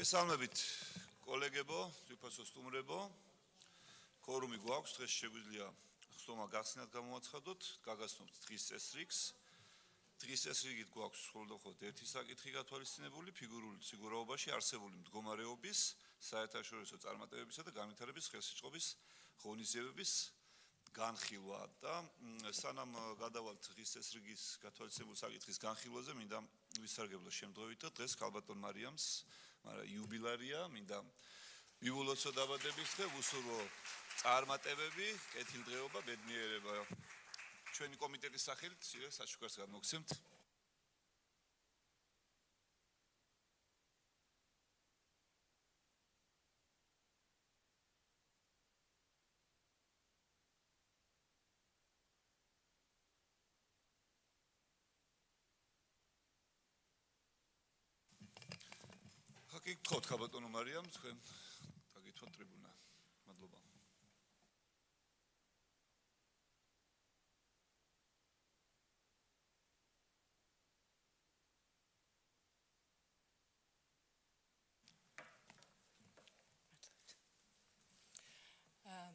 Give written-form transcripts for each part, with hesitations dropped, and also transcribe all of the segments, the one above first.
მოგესალმებით კოლეგებო, ძვირფასო სტუმრებო. Ქორუმი გვაქვს, დღეს შეგვიძლია ხსოვმა გახსნათ გამოაცხადოთ, გაგაცნობთ დღის წესრიგს. დღის წესრიგით გვაქვს მხოლოდ ერთი საკითხი გათვალისწინებული, ფიგურული სიგურაობაში არსებული მდგომარეობის, საერთაშორისო წარმატებებისა და განვითარების ხელშეწყობის ღონისძიებების განხილვა და სანამ გადავალთ დღის წესრიგის გათვალისწინებულ საკითხის განხილვაზე, მინდა ვისარგებლო შემთხვევით და დღეს ქალბატონ მარიამს იუბილარია, მინდა მივულოცო დაბადების დღე, ვუსურვო წარმატებები, კეთილდღეობა, ბედნიერება. ჩვენი კომიტეტის სახელით საჩუქარს გადმოგცემთ. გითხოვთ ქალბატონო მარიამ, თქვენ დაგითხოვთ ტრიბუნა. მადლობა.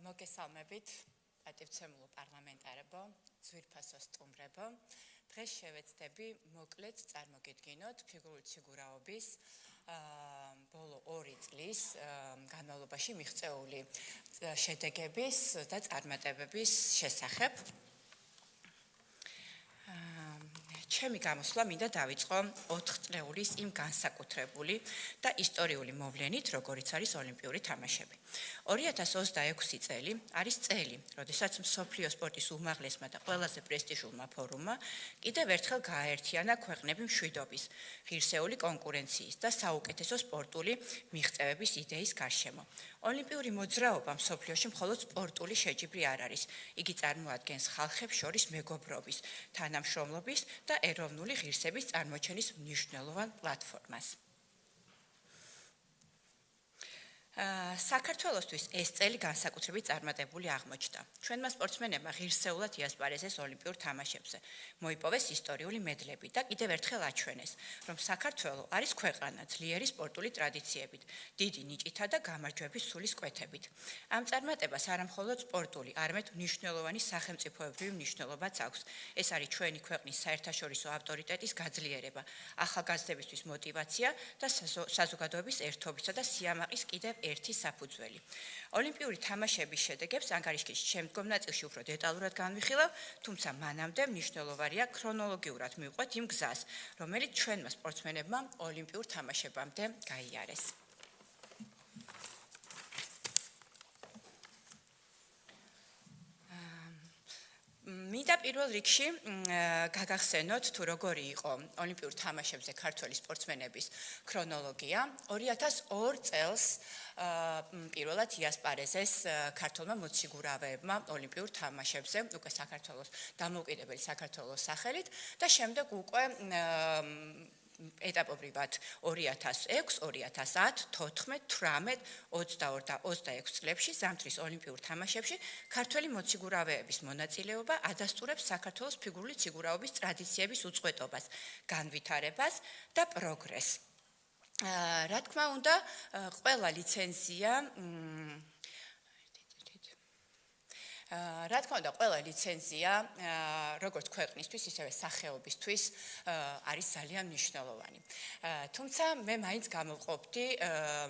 მოგესალმებით, პატივცემულო პარლამენტარებო, ძვირფასო სტუმრებო. დღეს შევეცდები მოკლედ წარმოგიდგინოთ ფიგურული სიგურაობის ბოლო 2 წლის განმავლობაში მიღწეული შედეგების და წარმატებების შესახებ. ჩემი გამოსვლა მინდა დავიწყო 4 წლეულის იმ განსაკუთრებული და ისტორიული მოვლენით, როგორიც არის ოლიმპიური თამაშები. 2026 წელი არის წელი, როდესაც მსოფლიო სპორტის უმაღლესმა და ყველაზე პრესტიჟულმა ფორუმმა კიდევ ერთხელ გააერთიანა ქვეყნები მშვიდობის, ღირსეული კონკურენციის და საუკეთესო სპორტული მიღწევების იდეის გარშემო. ოლიმპიური მოძრაობა მსოფლიოში მხოლოდ სპორტული შეჯიბრი არ არის. იგი წარმოადგენს ხალხებს შორის მეგობრობის, თანამშრომლობის და ეროვნული ღირსების წარმოჩენის მნიშვნელოვან პლატფორმას. საქართველოსთვის ეს წელი განსაკუთრებით წარმატებული აღმოჩნდა. ჩვენმა სპორტსმენებმა ღირსეულად იასპარეზეს ოლიმპიურ თამაშებზე, მოიპოვეს ისტორიული მედლები და კიდევ ერთხელ აჩვენეს, რომ საქართველო არის ქვეყანა ძლიერი სპორტული ტრადიციებით, დიდი ნიჭითა და გამარჯვების სულის კვეთებით. ამ წარმატებას არა მხოლოდ სპორტული, არამედ მნიშვნელოვანი სახელმწიფოებრივი მნიშვნელობაც აქვს. ეს არის ჩვენი ქვეყნის საერთაშორისო ავტორიტეტის გაძლიერება, ახალგაზრდებისთვის მოტივაცია და საზოგადოების ერთობისა და სიამაყის კიდევ ერთი საფუძველი. ოლიმპიური თამაშების შედეგებს ანგარიშის შემდგომ ნაწილში უფრო დეტალურად განვიხილავ, თუმცა მანამდე მნიშვნელოვანია ქრონოლოგიურად მივყვეთ იმ გზას, რომელიც ჩვენმა სპორტსმენებმა ოლიმპიურ თამაშებამდე გაიარეს. მინდა პირველ რიგში გაგახსენოთ თუ როგორი იყო ოლიმპიურ თამაშებზე ქართველი სპორტსმენების ქრონოლოგია. 2002 წელს პირველად იასპარეზეს ქართველმა მოციგურავეებმა ოლიმპიურ თამაშებზე, უკვე საქართველოს დამოუკიდებელი საქართველოს სახელით და შემდეგ უკვე ეტაპობრივად 2006, 2010, 14, 18, 22 და 26 წლებში ზამთრის ოლიმპიურ თამაშებში ქართველი მოციგურავეების მონაწილეობა ადასტურებს საქართველოს ფიგურული სიგურაობის ტრადიციების უწყვეტობას, განვითარებას და პროგრესს. რა თქმა უნდა, ყველა ლიცენზია როგორც ქვეყნისთვის, ისევე სახეობისთვის არის ძალიან მნიშვნელოვანი. თუმცა მე მაინც გამოვყოფდი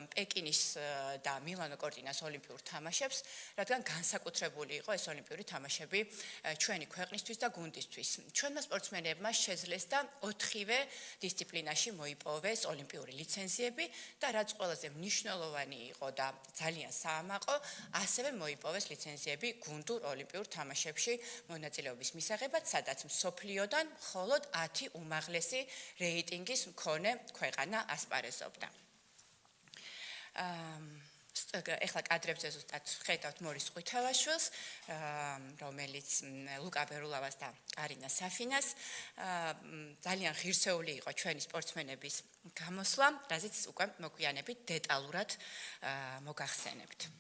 პეკინის და მილანო კორტინას ოლიმპიურ თამაშებს, რადგან განსაკუთრებული იყო ეს ოლიმპიური თამაშები ჩვენი ქვეყნისთვის და გუნდისთვის. ჩვენმა სპორტსმენებმა შეძლეს და 4-ვე დისციპლინაში მოიპოვეს ოლიმპიური ლიცენზიები და რაც ყველაზე მნიშვნელოვანი იყო და ძალიან საამაყო, ასევე მოიპოვეს ლიცენზიები გუნდ ოლიმპიურ თამაშებში მონაწილეობის მისაღებად, სადაც მსოფლიოდან მხოლოდ 10 უმაღლესი რეიტინგის მქონე ქვეყანა ასპარეზობდა. ეხლა კადრებზე ზუსტად ხედავთ მორის ყვითელაშვილს, რომელიც ლუკა ბერულავას და კარინა საფინას. ძალიან ღირსეული იყო ჩვენი სპორტსმენების გამოსვლა, რაზეც უკვე მოგვიანებით დეტალურად მოგახსენებთ.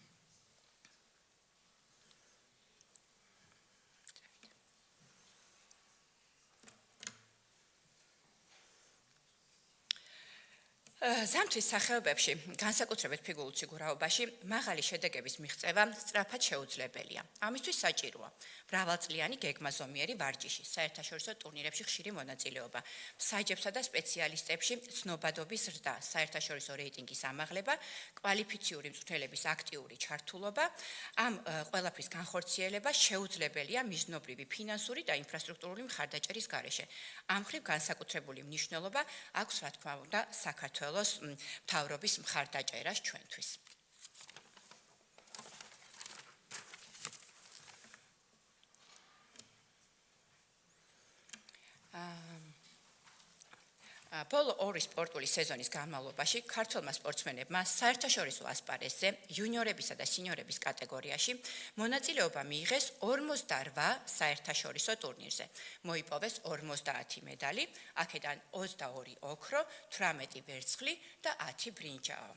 ზამთრის სახეობებში, განსაკუთრებით ფიგურულ ციგურაობაში, მაღალი შედეგების მიღწევა სწრაფად შეუძლებელია. ამისთვის საჭიროა მრავალწლიანი გეგმაზომიერი ვარჯიში, საერთაშორისო ტურნირებში ხშირი მონაწილეობა, მსაჯებსა და სპეციალისტებში ცნობადობის ზრდა, საერთაშორისო რეიტინგის ამაღლება, კვალიფიციური მწვრთნელების აქტიური ჩართულობა. ამ ყველაფრის განხორციელება შეუძლებელია მიზნობრივი ფინანსური და ინფრასტრუქტურული მხარდაჭერის გარეშე. ამ მხრივ განსაკუთრებული მნიშვნელობა აქვს, რა თქმა უნდა, საქართველოს მთავრობის მხარდაჭერას ჩვენთვის. ბოლო ორი სპორტული სეზონის განმავლობაში ქართველმა სპორტსმენებმა საერთაშორისო ასპარეზზე იუნიორებისა და სინიორების კატეგორიაში მონაწილეობა მიიღეს 48 საერთაშორისო ტურნირზე. მოიპოვეს 50 მედალი, აქედან 22 ოქრო, 18 ვერცხლი და 10 ბრინჯაო.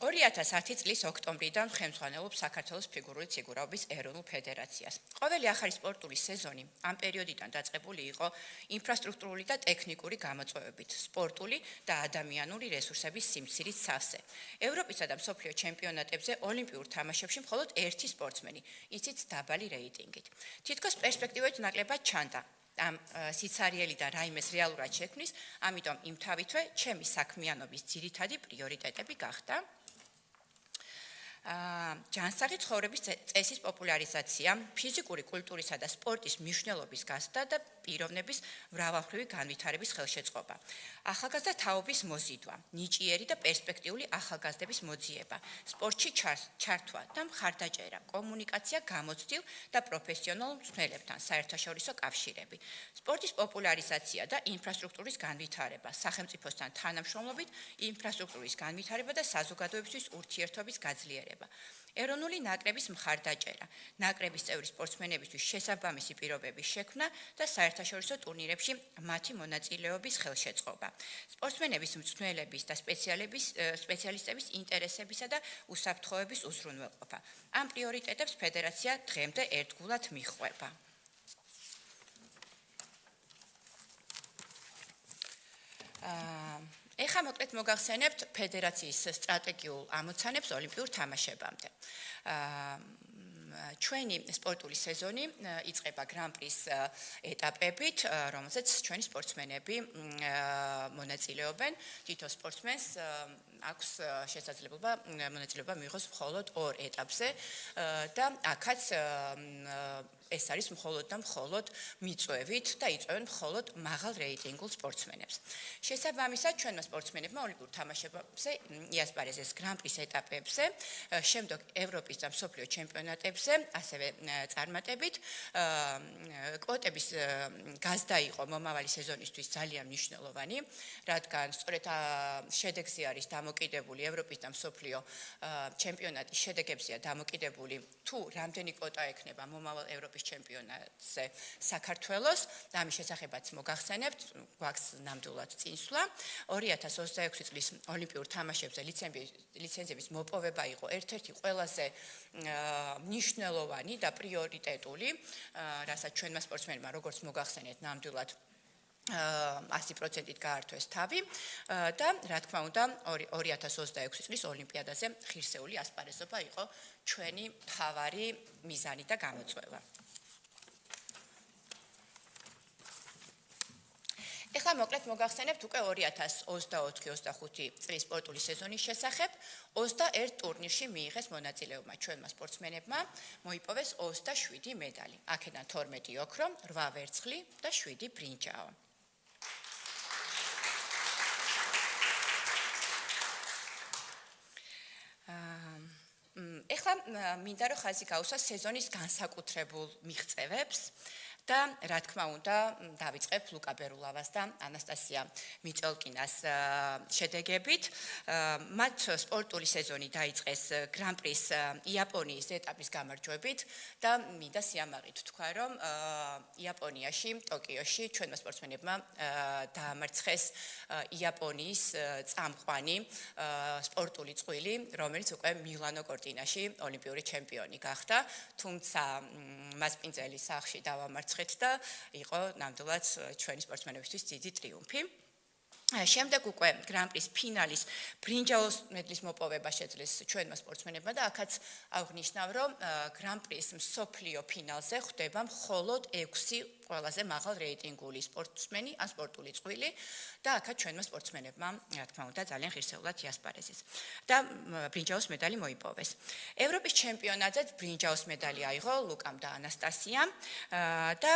ორი 2010 წლის ოქტომბრიდან ხელმძღვანელობს საქართველოს ფიგურული ციგურაობის ეროვნულ ფედერაციას. ყოველი ახალი სპორტული სეზონი ამ პერიოდიდან დაწყებული იყო ინფრასტრუქტურული და ტექნიკური გამოწვევებით, სპორტული და ადამიანური რესურსების სიმცირით სავსე. ევროპისა და მსოფლიო ჩემპიონატებზე ოლიმპიურ თამაშებში მხოლოდ ერთი სპორტსმენი, ისიც დაბალი რეიტინგით. თითქოს პერსპექტივით ნაკლებად ჩანდა ამ სიცარიელიდან რაიმეს რეალურად შექმნის, ამიტომ იმ თავითვე ჩემი საქმიანობის ძირითადი პრიორიტეტები გახდა ჯანსაღი ცხოვრების წესის პოპულარიზაცია, ფიზიკური კულტურისა და სპორტის მნიშვნელობის გაზრდა და პიროვნების მრავალმხრივი განვითარების ხელშეწყობა. ახალგაზრდა თაობის მოზიდვა, ნიჭიერი და პერსპექტიული ახალგაზრდების მოძიება, სპორტში ჩართვა და მხარდაჭერა, კომუნიკაცია გამოცდილ და პროფესიონალ მწვრთნელებთან, საერთაშორისო კავშირები, სპორტის პოპულარიზაცია და ინფრასტრუქტურის განვითარება, სახელმწიფოსთან თანამშრომლობით ინფრასტრუქტურის განვითარება და საზოგადოებისთვის ურთიერთობის გაძლიერება. ეროვნული ნაკრების მხარდაჭერა, ნაკრების წევრი სპორტსმენებისთვის შესაბამისი პირობების შექმნა და საერთაშორისო ტურნირებში მათი მონაწილეობის ხელშეწყობა. სპორტსმენების, მწვრთნელების და სპეციალისტების ინტერესებისა და უსაფრთხოების უზრუნველყოფა. ამ პრიორიტეტებს ფედერაცია დღემდე ერთგულად მიჰყვება. ეხლა მოკლედ მოგახსენებთ ფედერაციის სტრატეგიულ ამოცანებს ოლიმპიურ თამაშებამდე. ჩვენი სპორტული სეზონი იწყება გრან-პრის ეტაპებით, რომელზეც ჩვენი სპორტსმენები მონაწილეობენ. თითო სპორტსმენს აქვს შესაძლებლობა მონაწილეობა მიიღოს მხოლოდ ორ ეტაპზე და აქაც ეს არის მხოლოდ და მხოლოდ მიწვევით და იწვევენ მხოლოდ მაღალ რეიტინგულ სპორტსმენებს. შესაბამისად, ჩვენმა სპორტსმენებმა ოლიმპიურ თამაშებზე იასპარეზეს გრან-პრის ეტაპებზე, შემდეგ ევროპის და მსოფლიო ჩემპიონატებზე, ასევე წარმატებით. კვოტების გაზრდა იყო მომავალი სეზონისთვის ძალიან მნიშვნელოვანი, რადგან სწორედ შედეგზე არის დამოკიდებული ევროპის და მსოფლიო ჩემპიონატის შედეგებზეა დამოკიდებული თუ რამდენი კვოტა ექნება მომავალ ევროპის ჩემპიონატზე საქართველოს. ამის შესახებაც მოგახსენებთ, გვაქვს ნამდვილად წინსვლა. 2026 წლის ოლიმპიურ თამაშებზე ლიცენზიების მოპოვება იყო ერთ-ერთი ყველაზე მნიშვნელოვანი და პრიორიტეტული, რასაც ჩვენმა სპორტსმენებმა, როგორც მოგახსენეთ, ნამდვილად 100%-ით გაართვეს თავი და რა თქმა უნდა 2026 წლის ოლიმპიადაზე ღირსეული ასპარეზობა იყო ჩვენი მთავარი მიზანი და გამოწვევა. ეხლა მოკლედ მოგახსენებთ უკვე 2024-25 წლის სპორტული სეზონის შესახებ. 21 ტურნირში მიიღეს მონაწილეობა ჩვენმა სპორტსმენებმა, მოიპოვეს 27 მედალი. აქედან 12 ოქრო, 8 ვერცხლი და 7 ბრინჯაო. ეხლა მინდა რომ ხაზი გაუსვა სეზონის განსაკუთრებულ მიღწევებს და რა თქმა უნდა დავიწყებ ლუკა ბერულავას და ანასტასია მიწოლკინას შედეგებით. მათ სპორტული სეზონი დაიწყეს გრან-პრის იაპონიის ეტაპის გამარჯვებით და მინდა სიამაყით თქვა, რომ იაპონიაში, ტოკიოში ჩვენმა სპორტსმენებმა დაამარცხეს იაპონიის წამყვანი სპორტული წყვილი, რომელიც უკვე მილანო კორტინაში ოლიმპიური ჩემპიონი გახდა, თუმცა მას პინძელის სახში დავამარცხეთ და იყო ნამდვილად ჩვენი სპორტსმენებისთვის დიდი ტრიუმფი. შემდეგ უკვე გრან-პრის ფინალის ბრინჯაოს მედლის მოპოვება შეძლეს ჩვენმა სპორტსმენებმა და აქაც აღნიშნავ, რომ გრან-პრის მსოფლიო ფინალზე ხვდება მხოლოდ 6 ყველაზე მაღალ რეიტინგული სპორტსმენი ან სპორტული წყვილი და აქაც ჩვენმა სპორტსმენებმა, რა თქმა უნდა, ძალიან ღირსეულად იასპარეზეს და ბრინჯაოს მედალი მოიპოვეს. ევროპის ჩემპიონატზე ბრინჯაოს მედალი აიღო ლუკამ და ანასტასიამ და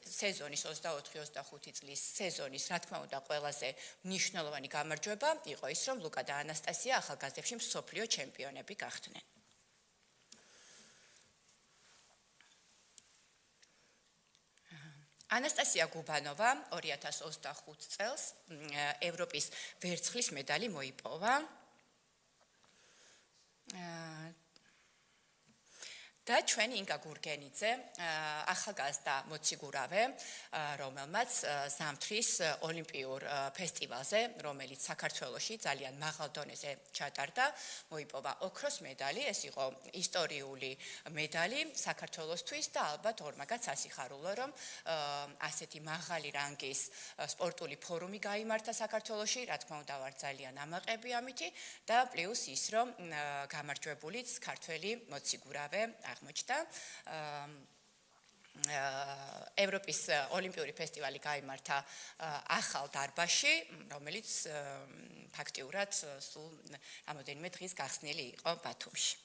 სეზონის 24-25 წლის სეზონის, რა თქმა უნდა, ყველაზე მნიშვნელოვანი გამარჯვება იყო ის, რომ ლუკა და ანასტასია ახალგაზრდებში მსოფლიო ჩემპიონები გახდნენ. ანასტასია გუბანოვა 2025 წელს ევროპის ვერცხლის მედალი მოიპოვა. და ჩვენი ინგა გურგენიძე, ახალგაზრდა მოციგურავე, რომელმაც ზამთრის ოლიმპიურ ფესტივალზე, რომელიც საქართველოში ძალიან მაღალ დონეზე ჩატარდა, მოიპოვა ოქროს მედალი. ეს იყო ისტორიული მედალი საქართველოსთვის და ალბათ ორმაგაც ასიხარულო, რომ ასეთი მაღალი რანგის სპორტული ფორუმი გაიმართა საქართველოში, რა თქმა უნდა, ვარ ძალიან ამაყები ამითი და პლუს ის, რომ გამარჯვებულიც ქართველი მოციგურავე აღმოჩნდა. ევროპის ოლიმპიური ფესტივალი გაიმართა ახალ დარბაზში, რომელიც ფაქტიურად სულ რამოდენიმე დღის გახსნილი იყო ბათუმში.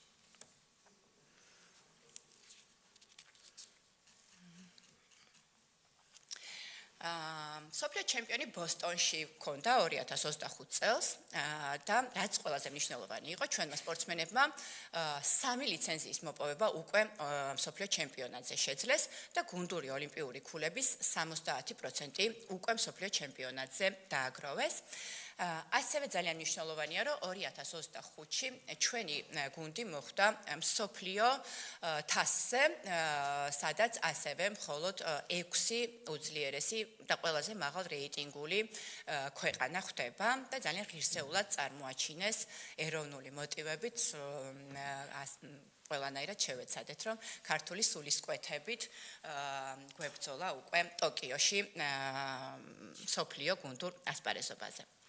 მსოფლიო ჩემპიონი ბოსტონში ჰქონდა 2025 წელს და რაც ყველაზე მნიშვნელოვანი იყო ჩვენმა სპორტსმენებმა 3 ლიცენზიის მოპოვება უკვე მსოფლიო ჩემპიონატზე შეძლეს და გუნდური ოლიმპიური ქულების 70% უკვე მსოფლიო ჩემპიონატზე დააგროვეს. ასევე ძალიან მნიშვნელოვანია, რომ 2025-ში ჩვენი გუნდი მოხვდა მსოფლიო თასზე, სადაც ასევე მხოლოდ 6 უძლიერესი და ყველაზე მაღალ რეიტინგული ქვეყანა ხვდება და ძალიან ღირსეულად წარმოაჩინეს ეროვნული მოტივებით ყველანაირად შევეცადეთ, რომ ქართული სულისკვეთებით გვებრძოლა უკვე ტოკიოში მსოფლიო გუნდურ ასპარეზობაზე.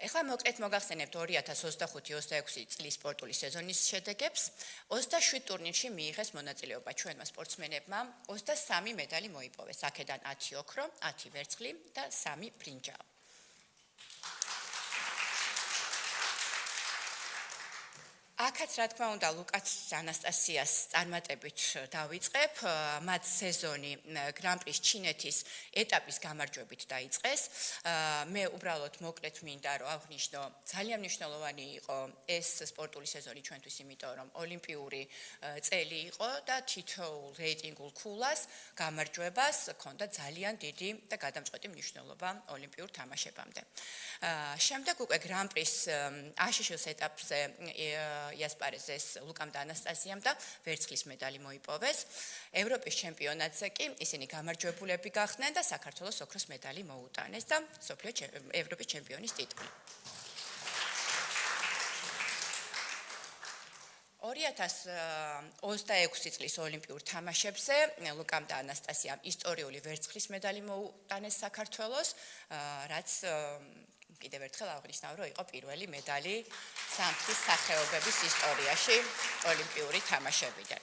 ეხლა მოკლედ მოგახსენებთ 2025-26 წლის სპორტული სეზონის შედეგებს. 27 ტურნირში მიიღეს მონაწილეობა ჩვენმა სპორტსმენებმა, 23 მედალი მოიპოვეს, აქედან 10 ოქრო, 10 ვერცხლი და 3 ბრინჯაო. აქაც რა თქმა უნდა ლუკას ანასტასიას წარმატებით დავიწყებ. მათ სეზონი გრან-პრის ჩინეთის ეტაპის გამარჯვებით დაიწყეს. მე უბრალოდ მოკლედ მინდა რომ აღვნიშნო, ძალიან მნიშვნელოვანი იყო ეს სპორტული სეზონი ჩვენთვის, იმიტომ რომ ოლიმპიური წელი იყო და თითოეულ რეიტინგულ ქულას გამარჯვებას ჰქონდა ძალიან დიდი და გადამწყვეტი მნიშვნელობა ოლიმპიურ თამაშებამდე. შემდეგ უკვე გრან-პრის აშშ-ის ეტაპზე იასპარეზეს ლუკამ და ანასტასიამ და ვერცხლის მედალი მოიპოვეს. ევროპის ჩემპიონატზე კი ისინი გამარჯვებულები გახდნენ და საქართველოს ოქროს მედალი მოუტანეს და ევროპის ჩემპიონის ტიტული. 2026 წლის ოლიმპიურ თამაშებზე ლუკამ და ანასტასიამ ისტორიული ვერცხლის მედალი მოუტანეს საქართველოს, რაც კიდევ ერთხელ აღნიშნავ, რომ იყო პირველი მედალი ზამთრის სახეობების ისტორიაში ოლიმპიური თამაშებიდან.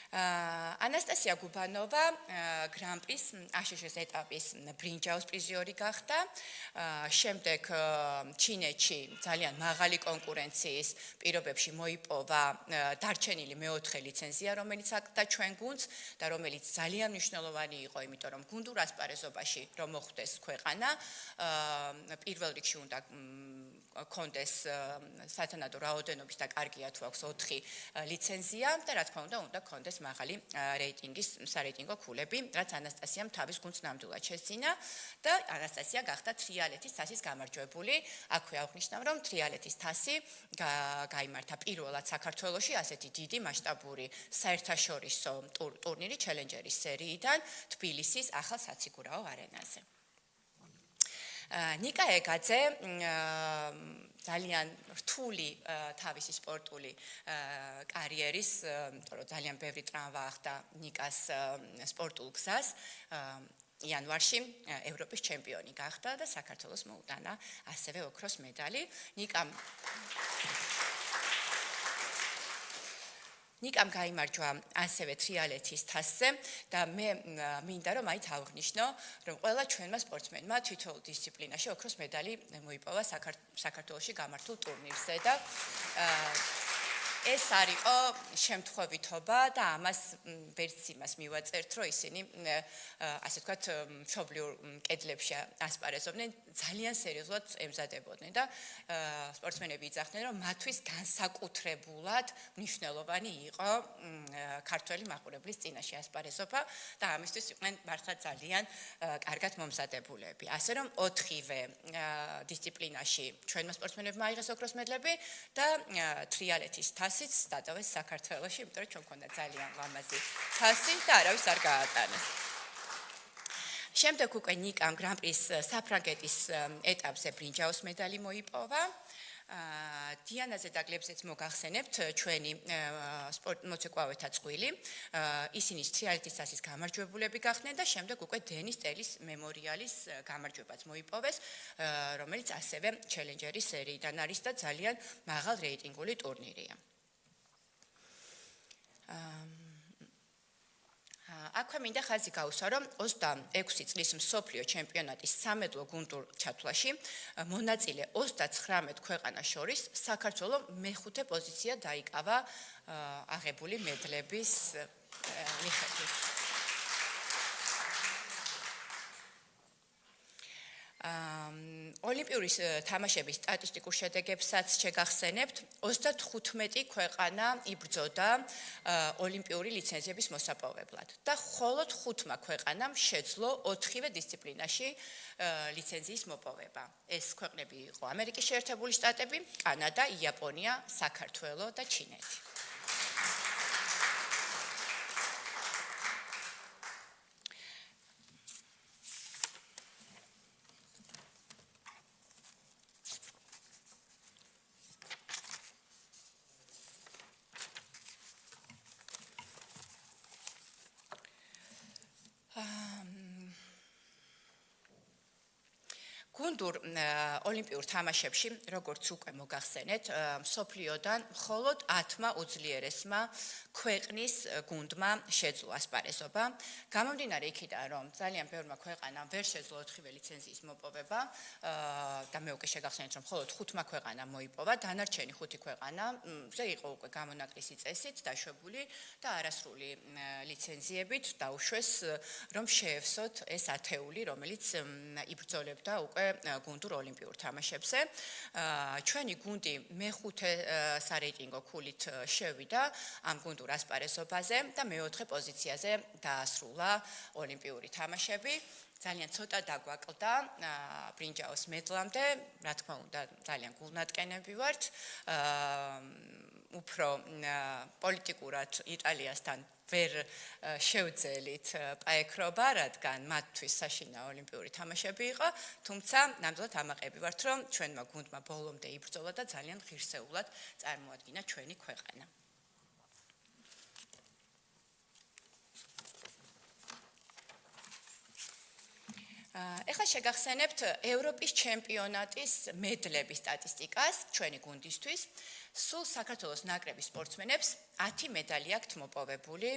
ანასტასია გუბანოვა გრან-პრის აშშ-ის ეტაპის ბრინჯაოს პრიზიორი გახდა. შემდეგ ჩინეთში ძალიან მაღალი კონკურენციის პირობებში მოიპოვა დარჩენილი მეოთხე ლიცენზია, რომელიც აქვს ჩვენ გუნდს და რომელიც ძალიან მნიშვნელოვანი იყო, იმიტომ რომ გუნდურ ასპარეზობაში რომ მოხვდეს ქვეყანა, პირველ რიგში უნდა კონდეს სათანადო რაოდენობის და კარგია თუ აქვს 4 ლიცენზია და რა თქმა უნდა კონდეს მაღალი რეიტინგის სარეიტინგო ქულები, რაც ანასტასიამ თავის გუნდს ნამდვილად შესძინა და ანასტასია გახდა თრიალეთის თასის გამარჯვებული. აქვე აღნიშნავ, რომ თრიალეთის თასი გაიმართა პირველად საქართველოში ასეთი დიდი მასშტაბური საერთაშორისო ტურნირი ჩელენჯერის სერიიდან თბილისის ახალ საციგურაო არენაზე. ნიკა ეგაძე ძალიან რთული თავისი სპორტული კარიერის, იმიტომ რომ ძალიან ბევრი ტრავმა ახდა ნიკას სპორტულ გზას. იანვარში ევროპის ჩემპიონი გახდა და საქართველოს მოუტანა ასევე ოქროს მედალი. ნიკამ გაიმარჯვა ასევე თრიალეთის თასზე და მე მინდა რომ აით ავღნიშნო, რომ ყველა ჩვენმა სპორტსმენმა თითოეულ დისციპლინაში ოქროს მედალი მოიპოვა საქართველოში გამართულ ტურნირზე და ეს არისო შემთხვევითობა და ამას ვერც იმას მივაწერთ, რომ ისინი ასე ვთქვათ მშობლიურ კედლებში ასპარეზობდნენ, ძალიან სერიოზულად ემზადებოდნენ და სპორტსმენები იძახდნენ, რომ მათთვის განსაკუთრებულად მნიშვნელოვანი იყო ქართველი მაყურებლის წინაშე ასპარეზობა და ამისთვის იყვნენ მართლა ძალიან კარგად მომზადებულები. ასე რომ 4-ვე დისციპლინაში ჩვენმა სპორტსმენებმა აიღეს ოქროს მედლები და თრიალეთის თასიც დატოვეს საქართველოში, იმიტომ რომ ჩვენ გვქონდა ძალიან ლამაზი თასი და არავის არ გაატანეს. შემდეგ უკვე ნიკამ გრან-პრის საფრანგეთის ეტაპზე ბრინჯაოს მედალი მოიპოვა. დიანაზე და გლებზეც მოგახსენებთ ჩვენი მოცეკვავეთა წყვილი. ისინი თრიალეთის თასის გამარჯვებულები გახდნენ და შემდეგ უკვე დენის ტელის მემორიალის გამარჯვებაც მოიპოვეს, რომელიც ასევე ჩელენჯერის სერიიდან არის და ძალიან მაღალ რეიტინგული ტურნირია. აქვე მინდა ხაზი გაუსვა, რომ 26 წლის მსოფლიო ჩემპიონატის სამედლო გუნდურ ჩათვლაში მონაწილე 39 ქვეყანას შორის საქართველო მეხუთე პოზიცია დაიკავა აღებული მედლების მიხედვით. ოლიმპიური თამაშების სტატისტიკურ შედეგებსაც შეგახსენებთ, 35 ქვეყანა იბრძოდა ოლიმპიური ლიცენზიების მოსაპოვებლად და მხოლოდ 5 ქვეყანამ შეძლო 4-ვე დისციპლინაში ლიცენზიის მოპოვება. ეს ქვეყნები იყო ამერიკის შეერთებული შტატები, კანადა, იაპონია, საქართველო და ჩინეთი. გუნდურ ოლიმპიურ თამაშებში, როგორც უკვე მოგახსენეთ, მსოფლიოდან მხოლოდ 10-მა უძლიერესმა ქვეყნის გუნდმა შეძლო ასპარეზობა. გამომდინარე იქიდან, რომ ძალიან ბევრმა ქვეყანამ ვერ შეძლო 4-ვე ლიცენზიის მოპოვება და მე უკვე შეგახსენეთ, რომ მხოლოდ 5-მა ქვეყანამ მოიპოვა, დანარჩენი 5 ქვეყანა იყო უკვე გამონაკლისი წესით დაშვებული და არასრული ლიცენზიებით დაუშვეს, რომ შეევსოთ ეს ათეული, რომელიც იბრძოლებდა უკვე გუნდურ ოლიმპიურ თამაშებზე. ჩვენი გუნდი მეხუთე სარეიტინგო ქულით შევიდა ამ გუნდურ ასპარეზობაზე და მეოთხე პოზიციაზე დაასრულა ოლიმპიური თამაშები. ძალიან ცოტა დაგვაკლდა ბრინჯაოს მედლამდე, რა თქმა უნდა, ძალიან გულნატკენები ვართ. უფრო პოლიტიკურად იტალიასთან ვერ შევძელით პაექრობა, რადგან მათთვის საშინა ოლიმპიური თამაშები იყო, თუმცა ნამდვილად ამაყები ვართ, რომ ჩვენმა გუნდმა ბოლომდე იბრძოლა და ძალიან ღირსეულად წარმოადგინა ჩვენი ქვეყანა. ეხლა შეგახსენებთ ევროპის ჩემპიონატის მედლების სტატისტიკას ჩვენი გუნდისთვის. სულ საქართველოს ნაკრების სპორტსმენებს 10 მედალი აქვთ მოპოვებული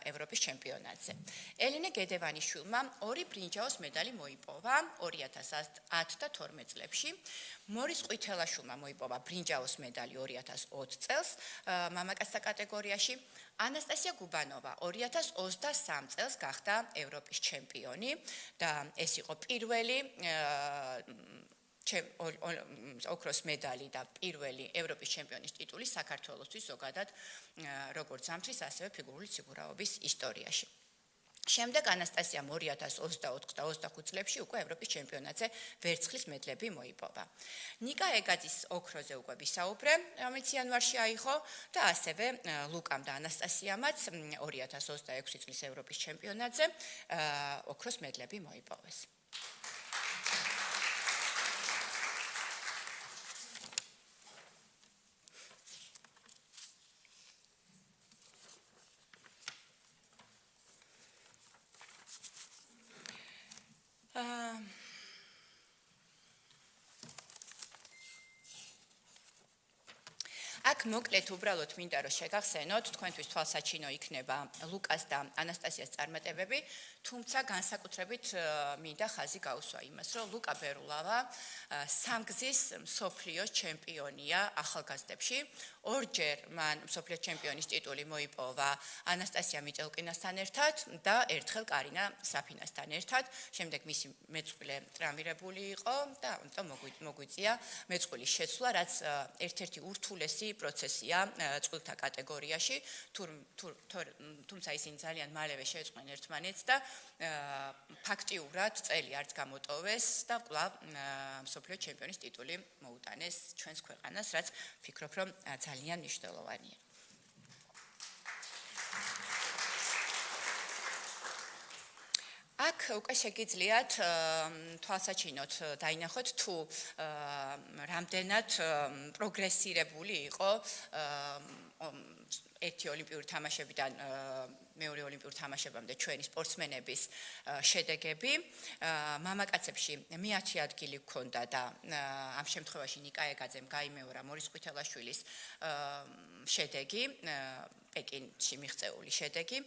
ევროპის ჩემპიონატზე. ელენე გედევანიშვილმა 2 ბრინჯაოს მედალი მოიპოვა 2010 და 12 წლებში. მორის ყვითელაშვილმა მოიპოვა ბრინჯაოს მედალი 2020 წელს მამაკაცთა კატეგორიაში. ანასტასია გუბანოვა 2023 წელს გახდა ევროპის ჩემპიონი და ეს იყო პირველი ოქროს მედალი და პირველი ევროპის ჩემპიონის ტიტული საქართველოსთვის ზოგადად როგორც ზამთრის, ასევე ფიგურული სიგურაობის ისტორიაში. შემდეგ ანასტასიამ 2024 და 25 წლებში უკვე ევროპის ჩემპიონატზე ვერცხლის მედლები მოიპოვა. ნიკა ეგაძის ოქროზე უკვე ვისაუბრე, რომელიც იანვარში აიღო და ასევე ლუკამ და ანასტასიამაც 2026 წლის ევროპის ჩემპიონატზე ოქროს მედლები მოიპოვეს. აქ მოკლედ უბრალოდ მინდა რომ შეგახსენოთ, თქვენთვის თვალსაჩინო იქნება ლუკას და ანასტასიას წარმატებები, თუმცა განსაკუთრებით მინდა ხაზი გაუსვა იმას, რომ ლუკა ბერულავა სამგზის მსოფლიოს ჩემპიონია ახალგაზრდებში. ორჯერ მან მსოფლიოს ჩემპიონის ტიტული მოიპოვა ანასტასია მიწელკინასთან ერთად და ერთხელ კარინა საფინასთან ერთად. შემდეგ მისი მეწყვილე ტრამირებული იყო და ამიტომ მოგვიწია მეწყვილის შეცვლა, რაც ერთ-ერთი ურთულესი პროცესია წყვილთა კატეგორიაში, თუმცა ისინი ძალიან მალევე შეეწყვნენ ერთმანეთს და ფაქტიურად წელი არც გამოტოვეს და კვლავ მსოფლიო ჩემპიონის ტიტული მოუტანეს ჩვენს ქვეყანას, რაც ვფიქრობ, რომ ძალიან მნიშვნელოვანია. აქ უკვე შეგიძლიათ თვალსაჩინოდ დაინახოთ თუ რამდენად პროგრესირებული იყო ერთი ოლიმპიური თამაშებიდან მეორე ოლიმპიური თამაშებამდე ჩვენი სპორტსმენების შედეგები. მამაკაცებში მე-10 ადგილი ჰქონდა და ამ შემთხვევაში ნიკა ეგაძემ გაიმეორა მორის ყვითელაშვილის შედეგი, პეკინში მიღწეული შედეგი.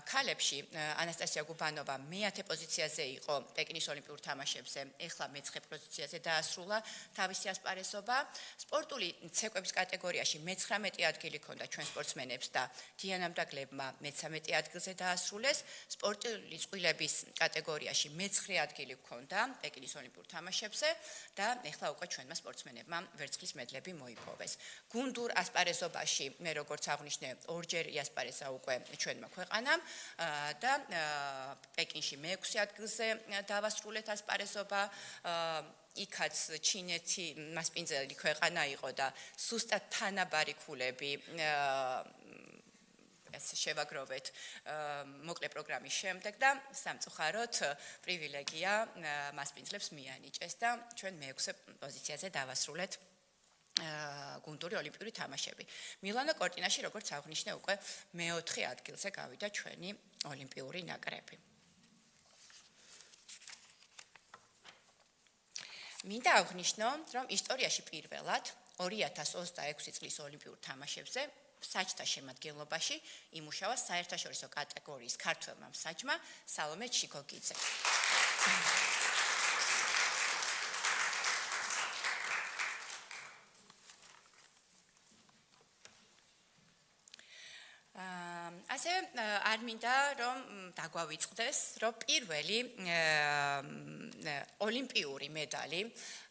ქალებში ანასტასია გუბანოვა მე-10 პოზიციაზე იყო პეკინის ოლიმპიურ თამაშებზე, ეხლა მე-9 პოზიციაზე დაასრულა თავისი ასპარეზობა. სპორტული ცეკვების კატეგორიაში მე-19 ადგილი ჰქონდა ჩვენ სპორტსმენებს და დიანამ და გლებმა მე-13 ადგილზე დაასრულეს. სპორტული წყვილების კატეგორიაში მე-9 ადგილი ჰქონდა პეკინის ოლიმპიურ თამაშებზე და ეხლა უკვე ჩვენმა სპორტსმენებმა ვერცხლის მედლები მოიპოვეს. გუნდურ ასპარეზობაში მე როგორც აღნიშნე ორჯერ იასპარეზა უკვე ჩვენმა ქვეყანამ და პეკინში მე-6 ადგილზე დავასრულეთ ასპარეზობა. იქაც ჩინეთი მასპინძელი ქვეყანა იყო და სუსტად თანაბარი ქულები შევაგროვეთ მოკლე პროგრამის შემდეგ და სამწუხაროდ პრივილეგია მასპინძლებს მიანიჭეს და ჩვენ მე-6 პოზიციაზე დავასრულეთ გუნდური ოლიმპიური თამაშები. მილანო კორტინაში როგორც აღნიშნე უკვე მე-4 ადგილზე გავიდა ჩვენი ოლიმპიური ნაკრები. მინდა აღნიშნო, რომ ისტორიაში პირველად 2026 წლის ოლიმპიურ თამაშებზე საჯთა შემადგენლობაში იმუშავა საერთაშორისო კატეგორიის ქართველმა მსაჯმა სალომე ჩიკოგიძე. ასევე არ მინდა რომ დაგვავიწყდეს, რომ პირველი ოლიმპიური მედალი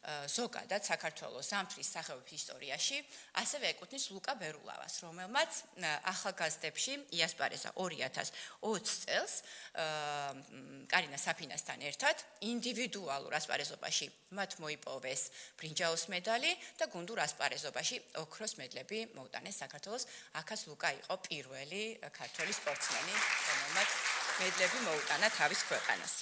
ზოგადად საქართველოს ზამთრის სახეობის ისტორიაში ასევე ეკუთვნის ლუკა ბერულავას, რომელმაც ახალგაზრდებში იასპარეზა 2020 წელს კარინა საფინასთან ერთად ინდივიდუალურ ასპარეზობაში მათ მოიპოვეს ბრინჯაოს მედალი და გუნდურ ასპარეზობაში ოქროს მედლები მოუტანეს საქართველოს. აქაც ლუკა იყო პირველი ქართველი სპორტსმენი, რომელმაც მედლები მოუტანა თავის ქვეყანას.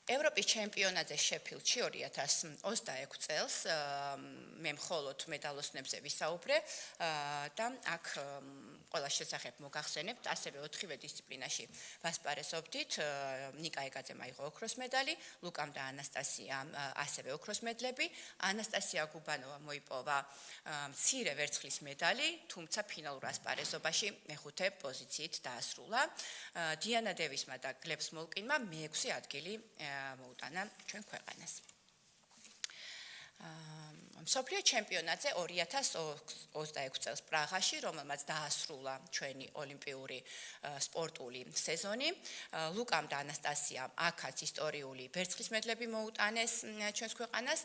ევროპის ჩემპიონატზე შეფილდში 2026 წელს მე მხოლოდ მედალოსნებზე ვისაუბრე და აქ ყველა შესახებ მოგახსენებთ, ასევე 4-ვე დისციპლინაში ვასპარეზობდით. ნიკა ეგაძემ აიღო ოქროს მედალი, ლუკამ და ანასტასიამ ასევე ოქროს მედლები. ანასტასია გუბანოვა მოიპოვა მცირე ვერცხლის მედალი, თუმცა ფინალურ ასპარეზობაში მე-5 პოზიციით დაასრულა. დიანა დევისმა და გლებ სმოლკინმა მე-6 ადგილი მოუტანა ჩვენ ქვეყანას. მსოფლიო ჩემპიონატზე 2026 წელს პრაღაში, რომელმაც დაასრულა ჩვენი ოლიმპიური სპორტული სეზონი. ლუკამ და ანასტასიამ აქაც ისტორიული ვერცხლის მედლები მოუტანეს ჩვენს ქვეყანას.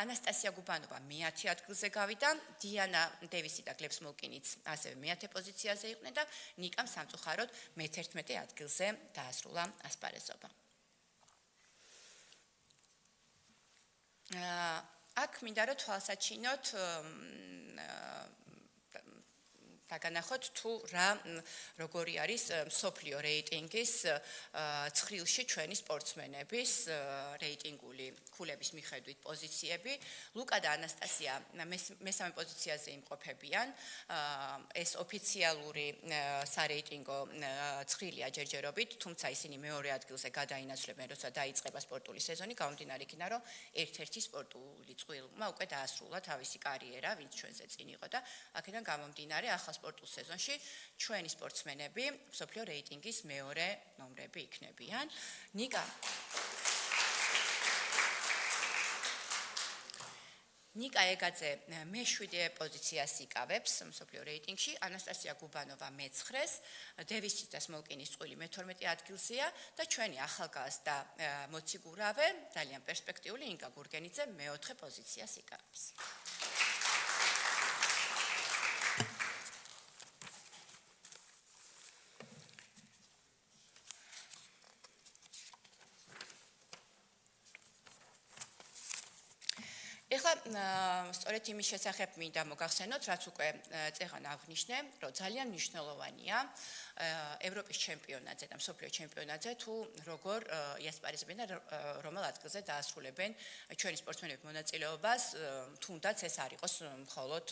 ანასტასია გუბანოვა მე-10 ადგილზე გავიდა, დიანა დევისი და გლებ სმოლკინიც ასევე მე-10 პოზიციაზე იყვნენ და ნიკამ სამწუხაროდ მე-11 ადგილზე დაასრულა ასპარეზობა. აქ მინდა რომ თვალსაჩინოთ დაგანახოთ თუ როგორი არის მსოფლიო რეიტინგის ცხრილში ჩვენი სპორტსმენების რეიტინგული ქულების მიხედვით პოზიციები. ლუკა და ანასტასია მესამე პოზიციაზე იმყოფებიან. ეს ოფიციალური სარეიტინგო ცხრილია ჯერჯერობით, თუმცა ისინი მეორე ადგილზე გადაინაცვლებენ, როცა დაიწყება სპორტული სეზონი, გამომდინარე იქიდან, რომ ერთ-ერთი სპორტული წყვილმა უკვე დაასრულა თავისი კარიერა, ვინც ჩვენზე წინ იყო და აქედან გამომდინარე ახალ სპორტულ სეზონში ჩვენი სპორტსმენები მსოფლიო რეიტინგის მეორე ნომრები იქნებიან. ნიკა ეგაძე მე-7 პოზიციას იკავებს მსოფლიო რეიტინგში, ანასტასია გუბანოვა მე-9-ს, დევისის და სმოლკინის წყვილი მე-12 ადგილზეა და ჩვენი ახალგაზრდა მოციგურავე, ძალიან პერსპექტიული ინგა გურგენიძე მე-4 პოზიციას იკავებს. ეხლა სწორედ იმის შესახებ მინდა მოგახსენოთ, რაც უკვე წეღან აღნიშნე, რომ ძალიან მნიშვნელოვანია ევროპის ჩემპიონატზე და მსოფლიო ჩემპიონატზე თუ როგორ იასპარეზებენ და რომელ ადგილზე დაასრულებენ ჩვენი სპორტსმენების მონაწილეობას, თუნდაც ეს არ იყოს მხოლოდ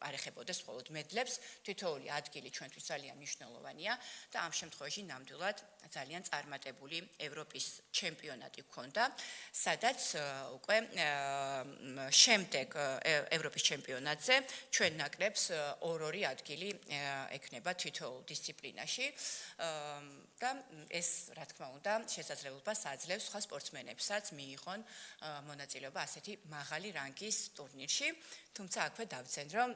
არ ეხებოდეს მხოლოდ მედლებს, თითოეული ადგილი ჩვენთვის ძალიან მნიშვნელოვანია და ამ შემთხვევაში ნამდვილად ძალიან წარმატებული ევროპის ჩემპიონატი გქონდა, სადაც უკვე შემდეგ ევროპის ჩემპიონატზე ჩვენ ნაკრებს 2 ადგილი ექნება თითოეულ დისციპლინაში და ეს რა თქმა უნდა შესაძლებლობას აძლევს სხვა სპორტსმენებსაც მიიღონ მონაწილეობა ასეთი მაღალი რანგის ტურნირში, თუმცა აქვე დავცენ რომ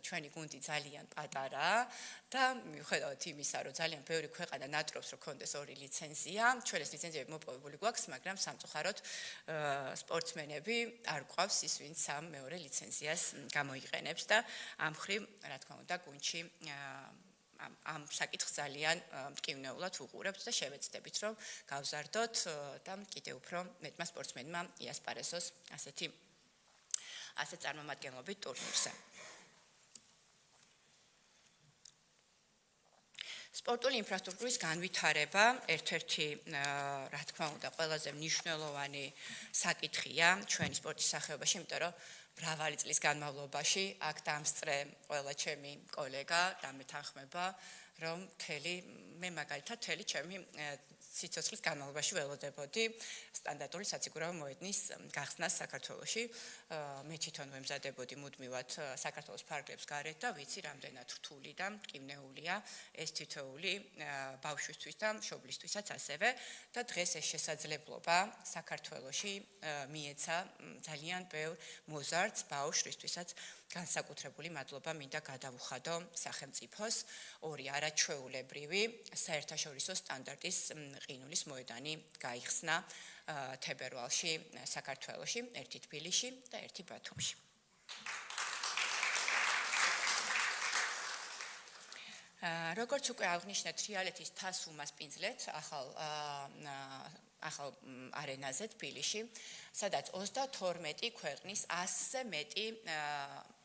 ჩვენი გუნდი ძალიან პატარაა და მიუხედავად იმისა, რომ ძალიან ბევრი ქვეყანა ნატრობს, რომ კონდეს 2 ლიცენზია, ჩვენ ეს ლიცენზიები მოპოვებული გვაქვს, მაგრამ სამწუხაროდ სპორტსმენები არ გვყავს ის, ვინც ამ მეორე ლიცენზიას გამოიყენებს და ამ ხრივ, რა თქმა უნდა, გუნდში ამ საკითხს ძალიან მტკივნეულად ვუყურებთ და შევეცდებით, რომ გავზარდოთ და კიდევ უფრო მეტმა სპორტსმენმა იასპარეზოს ასეთ წარმომადგენლობით ტურნირზე. სპორტული ინფრასტრუქტურის განვითარება ერთ-ერთი, რა თქმა უნდა, ყველაზე მნიშვნელოვანი საკითხია ჩვენი სპორტის სახეობაში, იმიტომ რომ მრავალი წლის განმავლობაში აქ დამსწრე ყველა ჩემი კოლეგა და მეთანხმება, რომ მე მაგალითად მთელი ჩემი სიცოცხლის განმავლობაში ველოდებოდი სტანდარტული საციგურავო მოედნის გახსნას საქართველოში. მე თვითონ ვემზადებოდი მუდმივად საქართველოს ფარგლებს გარეთ და ვიცი, რამდენად რთული და მტკივნეულია ეს თითოეული ბავშვისთვის და მშობლისთვისაც ასევე და დღეს ეს შესაძლებლობა საქართველოში მიეცა ძალიან ბევრ მოზარდს ბავშვისთვისაც განსაკუთრებული მადლობა მინდა გადავუხადო სახელმწიფოს 2 არაჩვეულებრივი საერთაშორისო სტანდარტის ყინულის მოედანი გაიხსნა თებერვალში საქართველოში, ერთი თბილისში და ერთი ბათუმში. როგორც უკვე აღნიშნეთ, თრიალეთის თასს უმასპინძლეთ ახალ არენაზე თბილისში, სადაც 32 ქვეყნის 100-ზე მეტი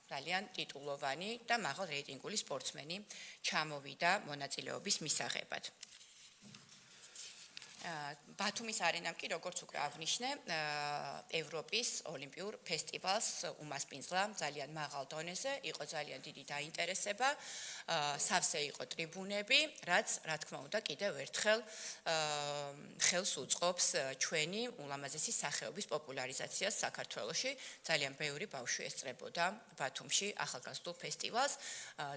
ძალიან ტიტულოვანი და მაღალ რეიტინგული სპორტსმენი ჩამოვიდა მონაწილეობის მისაღებად. ბათუმის არენამ კი, როგორც უკვე აღნიშნე, ევროპის ოლიმპიურ ფესტივალს უმასპინძლა ძალიან მაღალ დონეზე, იყო ძალიან დიდი დაინტერესება, სავსე იყო ტრიბუნები, რაც, რა თქმა უნდა, კიდევ ერთხელ ხელს უწყობს ჩვენი ულამაზესი სახეობის პოპულარიზაციას საქართველოში. ძალიან ბევრი ბავშვი ესწრებოდა ბათუმში ახალგაზრდულ ფესტივალს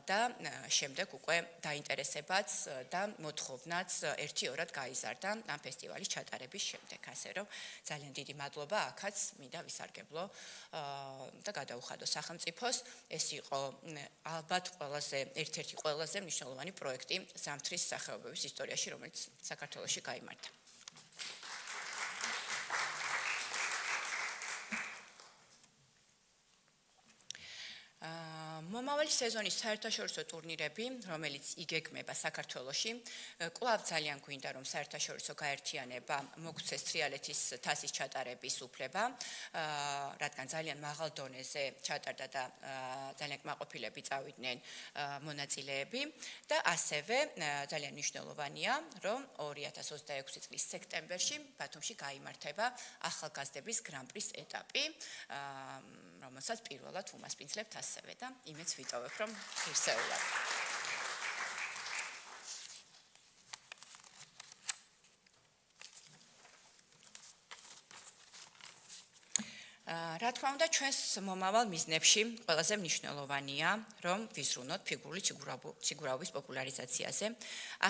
და შემდეგ უკვე დაინტერესებაც და მოთხოვნაც 1-2-რად გაიზარდა ამ ამ ფესტივალის ჩატარების შემდეგ. ასე რომ ძალიან დიდი მადლობა აქაც მინდა ვისარგებლო და გადავუხადო სახელმწიფოს. ეს იყო ალბათ ერთ-ერთი ყველაზე მნიშვნელოვანი პროექტი ზამთრის სახეობების ისტორიაში, რომელიც საქართველოში გაიმართა. მომავალი სეზონის საერთაშორისო ტურნირები, რომელიც იგეგმება საქართველოში, კვლავ ძალიან გვინდა რომ საერთაშორისო გაერთიანება მოგცეს თრიალეთის თასის ჩატარების უფლება, რადგან ძალიან მაღალ დონეზე ჩატარდა და ძალიან კმაყოფილები წავიდნენ მონაწილეები და ასევე ძალიან მნიშვნელოვანია, რომ 2026 წლის სექტემბერში ბათუმში გაიმართება ახალგაზრდების გრან-პრის ეტაპი, რომელსაც პირველად უმასპინძლებთ ასევე და იმედს ვიტოვებ, რომ ღირსეულად. რა თქმა უნდა, ჩვენს მომავალ მიზნებში ყველაზე მნიშვნელოვანია, რომ ვიზრუნოთ ფიგურული ციგურაობის პოპულარიზაციაზე,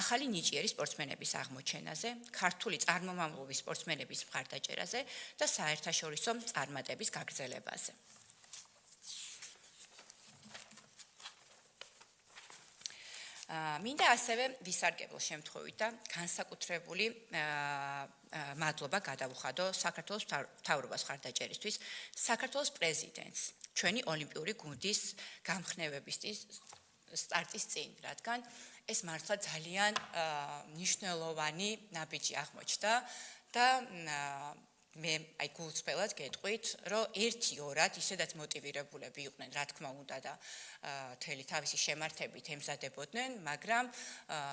ახალი ნიჭიერი სპორტსმენების აღმოჩენაზე, ქართული წარმომავლობის სპორტსმენების მხარდაჭერაზე და საერთაშორისო წარმატების გაგრძელებაზე. მინდა ასევე ვისარგებლო შემთხვევით და განსაკუთრებული მადლობა გადავუხადო საქართველოს მთავრობას მხარდაჭერისთვის, საქართველოს პრეზიდენტს, ჩვენი ოლიმპიური გუნდის გამხნევებისთვის სტარტის წინ, რადგან ეს მართლა ძალიან მნიშვნელოვანი ნაბიჯი აღმოჩნდა და მე გულწრფელად გეტყვით, რომ 1-2 ისედაც მოტივირებულები იყვნენ, რა თქმა უნდა და მთელი თავისი შემართებით ემზადებოდნენ, მაგრამ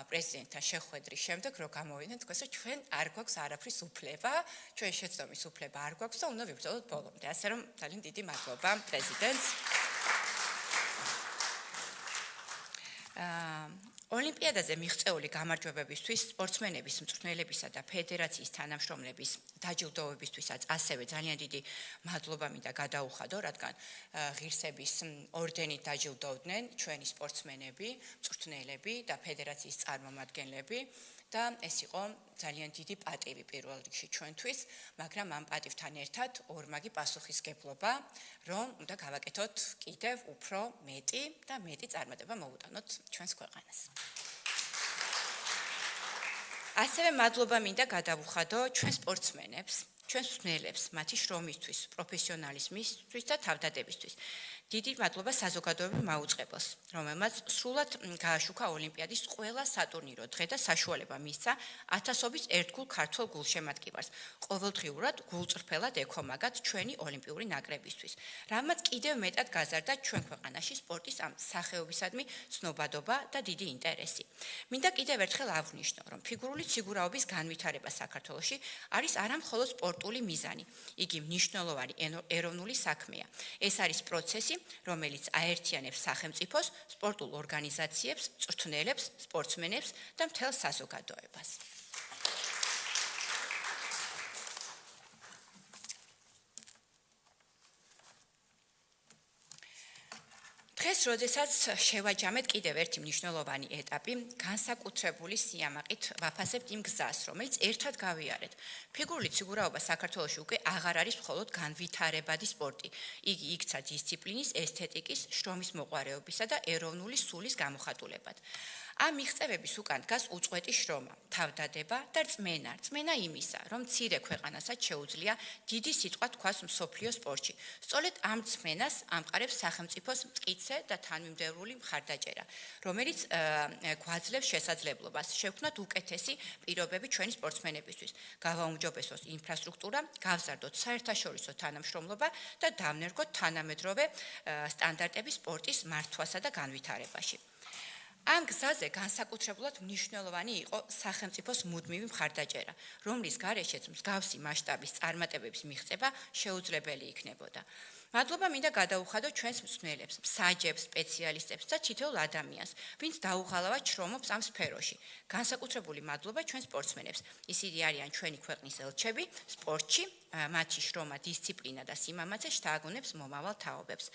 პრეზიდენტთან შეხვედრის შემდეგ რო გამოვიდნენ, თქვენ რომ ჩვენ არ გვაქვს არაფრის უფლება, ჩვენ შეცდომის უფლება არ გვაქვს და უნდა ვიბრძოლოთ ბოლომდე. ასე რომ ძალიან დიდი მადლობა პრეზიდენტს. ოლიმპიადაზე მიღწეული გამარჯვებებისთვის, სპორტსმენების, მწვრთნელებისა და ფედერაციის თანამშრომლების დაჯილდოებისთვისაც ასევე ძალიან დიდი მადლობა მინდა გადაუხადო, რადგან ღირსების ორდენით დაჯილდოვდნენ ჩვენი სპორტსმენები, მწვრთნელები და ფედერაციის წარმომადგენლები და ეს იყო ძალიან დიდი პატივი პირველ რიგში ჩვენთვის, მაგრამ ამ პატივთან ერთად ორმაგი პასუხისგებლობა, რომ უნდა გავაკეთოთ კიდევ უფრო მეტი და მეტი წარმატება მოვუტანოთ ჩვენს ქვეყანას. ასევე მადლობა მინდა გადავუხადო ჩვენ სპორტსმენებს, ჩვენ მსმენელებს, მათი შრომისთვის, პროფესიონალიზმისთვის და თავდადებისთვის. დიდი მადლობა საზოგადოებრივ მაუწყებელს, რომელმაც სრულად გააშუქა ოლიმპიადის ყველა სატურნირო დღე და საშუალება მისცა ათასობის ერთგულ ქართველ გულშემატკივარს ყოველდღიურად გულწრფელად ეკომაგათ ჩვენი ოლიმპიური ნაკრებისთვის, რამაც კიდევ მეტად გაზარდა ჩვენ ქვეყანაში სპორტის ამ სახეობისადმი ცნობადობა და დიდი ინტერესი. მინდა კიდევ ერთხელ აღვნიშნო, რომ ფიგურული ციგურაობის განვითარება საქართველოში არის არა მხოლოდ სპორტული მიზანი, იგი მნიშვნელოვანი ეროვნული საქმეა. ეს არის პროცესი, რომელიც აერთიანებს სახელმწიფოს, სპორტულ ორგანიზაციებს, მწვრთნელებს, სპორტსმენებს და მთელ საზოგადოებას. დღეს, როდესაც შევაჯამეთ კიდევ ერთი მნიშვნელოვანი ეტაპი, განსაკუთრებული სიამაყით ვაფასებთ იმ გზას, რომელიც ერთად გავიარეთ. ფიგურული ციგურაობა საქართველოში უკვე აღარ არის მხოლოდ განვითარებადი სპორტი. იგი იქცა დისციპლინის, ესთეტიკის, შრომის მოყვარეობისა და ეროვნული სულის გამოხატულებად. ამ მიღწევების უკან დგას უწყვეტი შრომა, თავდადება და რწმენა იმისა, რომ მცირე ქვეყანასაც შეუძლია დიდი სიტყვა თქვას მსოფლიო სპორტში. სწორედ ამ რწმენას ამყარებს სახელმწიფოს მტკიცე და თანმიმდევრული მხარდაჭერა, რომელიც გვაძლევს შესაძლებლობას შევქმნათ უკეთესი პირობები ჩვენი სპორტსმენებისთვის, გავაუმჯობესოს ინფრასტრუქტურა, გავზარდოთ საერთაშორისო თანამშრომლობა და დავნერგოთ თანამედროვე სტანდარტები სპორტის მართვასა და განვითარებაში. ამ გზაზე განსაკუთრებულად მნიშვნელოვანი იყო სახელმწიფოს მუდმივი მხარდაჭერა, რომლის გარეშეც მსგავსი მასშტაბის წარმატებების მიღწევა შეუძლებელი იქნებოდა. მადლობა მინდა გადაუხადო ჩვენს მსმენელებს, მსაჯებს, სპეციალისტებს და თითოეულ ადამიანს, ვინც დაუღალავად შრომობს ამ სფეროში. განსაკუთრებული მადლობა ჩვენ სპორტსმენებს. ისინი არიან ჩვენი ქვეყნის ელჩები სპორტში, მათი შრომა, დისციპლინა და სიმამაცე შთააგონებს მომავალ თაობებს.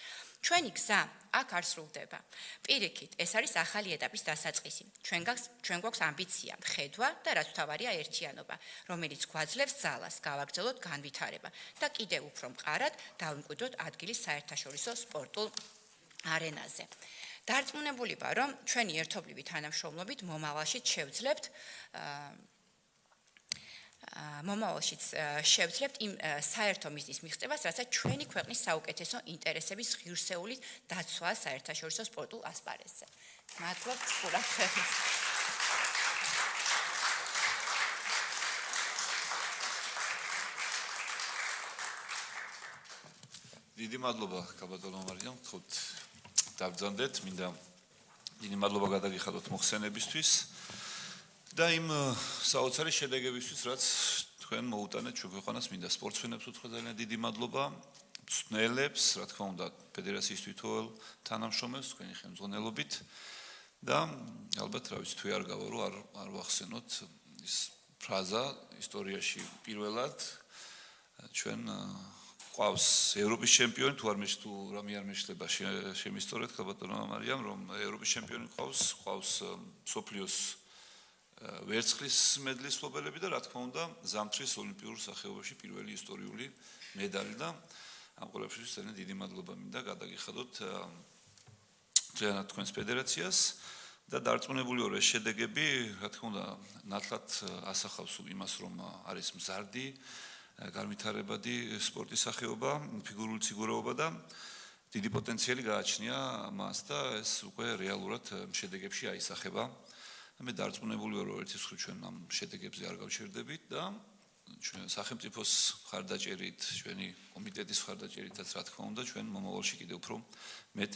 ჩვენი გზა აქ არ სრულდება. პირიქით, ეს არის ახალი ეტაპის დასაწყისი. ჩვენ გვაქვს ამბიცია, ხედვა და რაც მთავარია ერთიანობა, რომელიც გვაძლევს ძალას, გავაგრძელოთ განვითარება და კიდევ უფრო მყარად დავიმკვიდროთ ადგილი საერთაშორისო სპორტულ არენაზე. დარწმუნებული ვარ, რომ ჩვენი ერთობლივი თანამშრომლობით მომავალშიც შევძლებთ იმ საერთო მიზნის მიღწევას, რასაც ჩვენი ქვეყნის საუკეთესო ინტერესების ღირსეულის დაცვა საერთაშორისო სპორტულ ასპარეზზე. მადლობთ ყურადღებით. დიდი მადლობა კაბატონო მარიამ, თქოთ დაბრძანდეთ, მინდა დიდი მადლობა გადაგიხადოთ მოხსენებისთვის და იმ საოცარი შედეგებისთვის, რაც თქვენ მოუტანეთ ჩვენ ქვეყანას, მინდა სპორტსმენებს უთხრა ძალიან დიდი მადლობა, მსმენელებს, რა თქმა უნდა, ფედერაციის თითოეულ თანამშრომელს თქვენი ხელმძღვანელობით და ალბათ რა ვიცი, თუ არ გავა რომ არ ვახსენოთ ის ფრაზა ისტორიაში პირველად ჩვენ ყავს ევროპის ჩემპიონი, თუ რამე არ მეშლება შემისწორეთ კაბატონო მარიამ, რომ ევროპის ჩემპიონი ყავს სოფლიოს ვერცხლის მედლის მფლობელები და რა თქმა უნდა ზამთრის ოლიმპიურ სახეობაში პირველი ისტორიული მედალი და ამ ყველაფერში ძალიან დიდი მადლობა მინდა გადაგიხადოთ ძალიანად თქვენს ფედერაციას და დარწმუნებული ვარ ეს შედეგები რა თქმა უნდა ნათლად ასახავს იმას რომ არის მზარდი განვითარებადი სპორტის სახეობა, ფიგურული ციგურაობა და დიდი პოტენციალი გააჩნია მას და ეს უკვე რეალურად შედეგებში აისახება. მე დარწმუნებული ვარ, რომ ერთის მხრივ ჩვენ ამ შედეგებზე არ გავჩერდებით და ჩვენ სახელმწიფოს მხარდაჭერით, ჩვენი კომიტეტის მხარდაჭერითაც რა თქმა უნდა, ჩვენ მომავალში კიდევ უფრო მეტ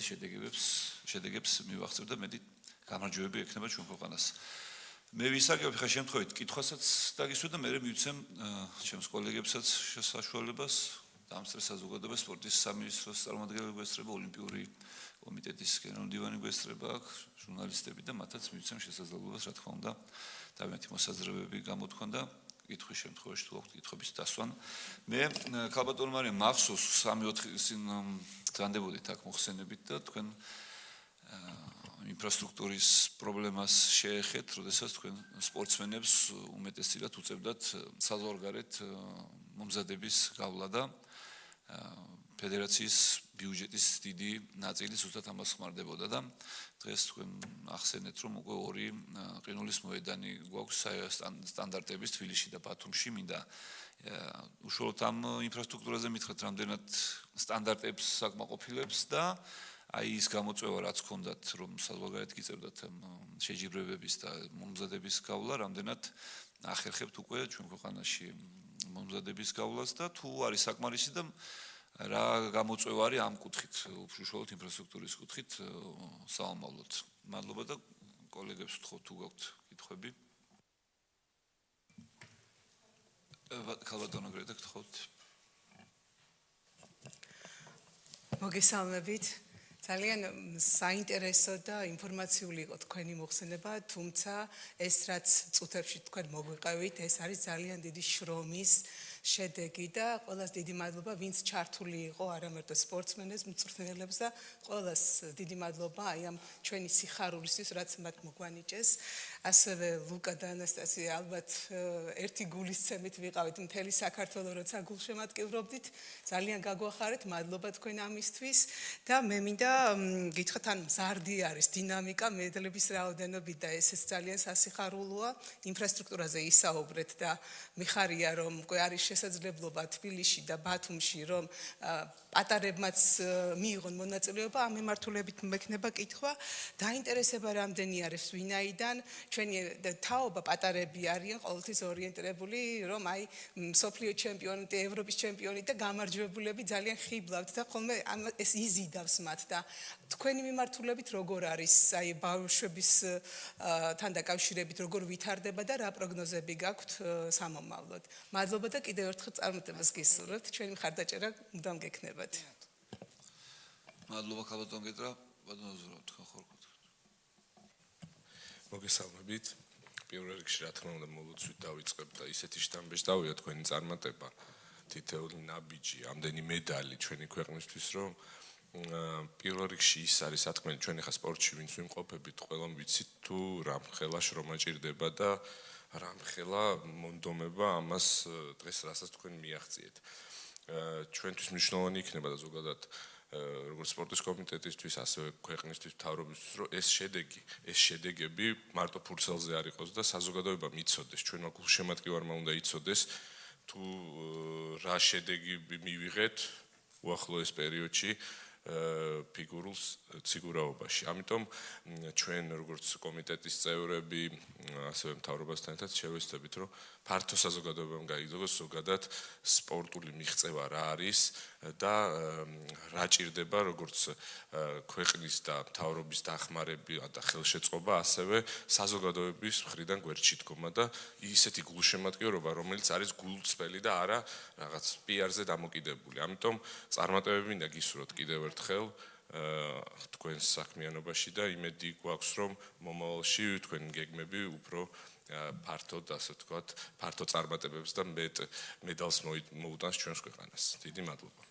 შედეგებს მივახცევთ და მეტი გამარჯვებები ექნება ჩვენ ქვეყანას. მე ვისაკევ ხა შემთხვევით კითხვასაც დაგისვენ და მე მივცემ ჩემს კოლეგებსაც საშუალებას დამსწრე საზოგადოებას სპორტის სამინისტროს წარმომადგენლები გვესწრება ოლიმპიური კომიტეტის გენერალური მდივანი გვესწრება აქ ჟურნალისტები და მათაც მივცემ შესაძლებლობას რა თქმა უნდა დავით მოსაზრებები გამოთქვან და კითხვის შემთხვევაში თუ აქვთ კითხვების დასვან მე კაბატონო მარიამ მახსოვს 3-4 წინ ძანდებოდით აქ მოხსენებით და თქვენ ინფრასტრუქტურის პრობლემას შეეხეთ, როდესაც თქვენ სპორტსმენებს უმეტესწილად უწევდათ საზღვარგარეთ მომზადების გავლა და ფედერაციის ბიუჯეტის დიდი ნაწილი ზუსტად ამას ხმარდებოდა და დღეს თქვენ ახსენეთ, რომ უკვე ორი ყინულის მოედანი გვაქვს სტანდარტების თბილისში და ბათუმში, მინდა უშუალოდ ამ ინფრასტრუქტურაზე მითხრათ, რამდენად სტანდარტებს საკმაყოფილებს და აი ის გამოწვევა რაც გქონდათ რომ საზღვარგარეთ გიწევდათ შეჯიბრებების და მომზადების გავლა, რამდენად ახერხებთ უკვე ჩვენ ქვეყანაში მომზადების გავლას და თუ არის საკმარისი და რა გამოწვევა არის ამ კუთხით, უშუალოდ ინფრასტრუქტურის კუთხით საომავლოდ. მადლობა და კოლეგებს ვთხოვთ თუ გაქვთ კითხვები. კალბატონო გრედა გთხოვთ. მოგესალმებით. ძალიან საინტერესო და ინფორმაციული იყო თქვენი მოხსენება, თუმცა ეს რაც წუთებში თქვენ მოგვიყევით, ეს არის ძალიან დიდი შრომის შედეგი და ყველას დიდი მადლობა, ვინც ჩართული იყო, არა მარტო სპორტსმენებს, მწვრთნელებს და ყველას დიდი მადლობა აი ამ ჩვენი სიხარულისთვის, რაც მათ მოგვანიჭეს. ასევე ლუკა და ანასტასია ალბათ ერთი გულისცემით ვიყავით მთელი საქართველო, როცა გულშემატკივრობდით. ძალიან გაგვახარეთ, მადლობა თქვენ ამისთვის და მე მინდა გითხრათ, ან მზარდი არის დინამიკა, მედლების რაოდენობით და ესეც ძალიან სასიხარულოა. ინფრასტრუქტურაზე ისაუბრეთ და მიხარია, რომ უკვე არის შესაძლებლობა თბილისში და ბათუმში, რომ პატარებმაც მიიღონ მონაწილეობა, ამ მიმართულებით მექნება კითხვა. დაინტერესება რამდენი არის ვინაიდან ჩვენი თაობა პატარები არიან ყოველთვის ორიენტირებული, რომ აი სოფლიო ჩემპიონი, ევროპის ჩემპიონი და გამარჯვებულები ძალიან ხიბლავთ და ხოლმე ეს იზიდავს მათ და თქვენი მიმართულებით როგორ არის აი ბავშვების თან დაკავშირებით როგორ ვითარდება და რა პროგნოზები გაქვთ სამომავლოდ. მადლობა და კიდევ ერთხელ წარმატებას გისურვებთ. ჩვენი მხარდაჭერა მუდამ გექნებათ. მადლობა ქალბატონ გეტრა, ბატონო ზურაბ, თქვენ ხარ გქონდათ. მოგესალმებით. პირველ რიგში რა თქმა უნდა მოლოცვით დავიწყებ და ისეთი შტამბეში დავია თქვენი წარმატება, თითოეული ნაბიჯი, ამდენი მედალი ჩვენი ქვეყნისთვის, რომ პირველ რიგში ის არის სათქმელი ჩვენ ახლა სპორტში ვინც ვიმყოფებით, ყველამ ვიცით თუ რამხელა შრომა ჭირდება და რამხელა მონდომება ამას დღეს რასაც თქვენ მიაღწიეთ. ჩვენთვის მნიშვნელოვანი იქნება და ზოგადად როგორც სპორტის კომიტეტისთვის, ასევე ქვეყნისთვის, მთავრობისთვის, რომ ეს შედეგები მარტო ფურცელზე არ იყოს და საზოგადოებამ იცოდეს, ჩვენმა გულშემატკივარმა უნდა იცოდეს, თუ რა შედეგები მივიღეთ უახლოეს პერიოდში ფიგურულ სიგურაობაში. ამიტომ ჩვენ როგორც კომიტეტის წევრები, ასევე მთავრობასთან ერთად შევეცდებით, რომ ფართო საზოგადოებამ გაიგოს ზოგადად სპორტული მიღწევა რა არის და რა ჭირდება როგორც ქვეყნის და მთავრობის დახმარება და ხელშეწყობა, ასევე საზოგადოების მხრიდან გვერდში დგომა და ისეთი გულშემატკივრობა, რომელიც არის გულწრფელი და არა რაღაც პიარზე დამოკიდებული. ამიტომ წარმატებები მინდა გისურვოთ კიდევ ერთხელ თქვენს საქმიანობაში და იმედი გვაქვს, რომ მომავალში თქვენი გეგმები უფრო ფართოდ, ასე ვთქვათ, ფართო წარმატებებს და მედალს მოუტანს ჩვენს ქვეყანას. დიდი მადლობა.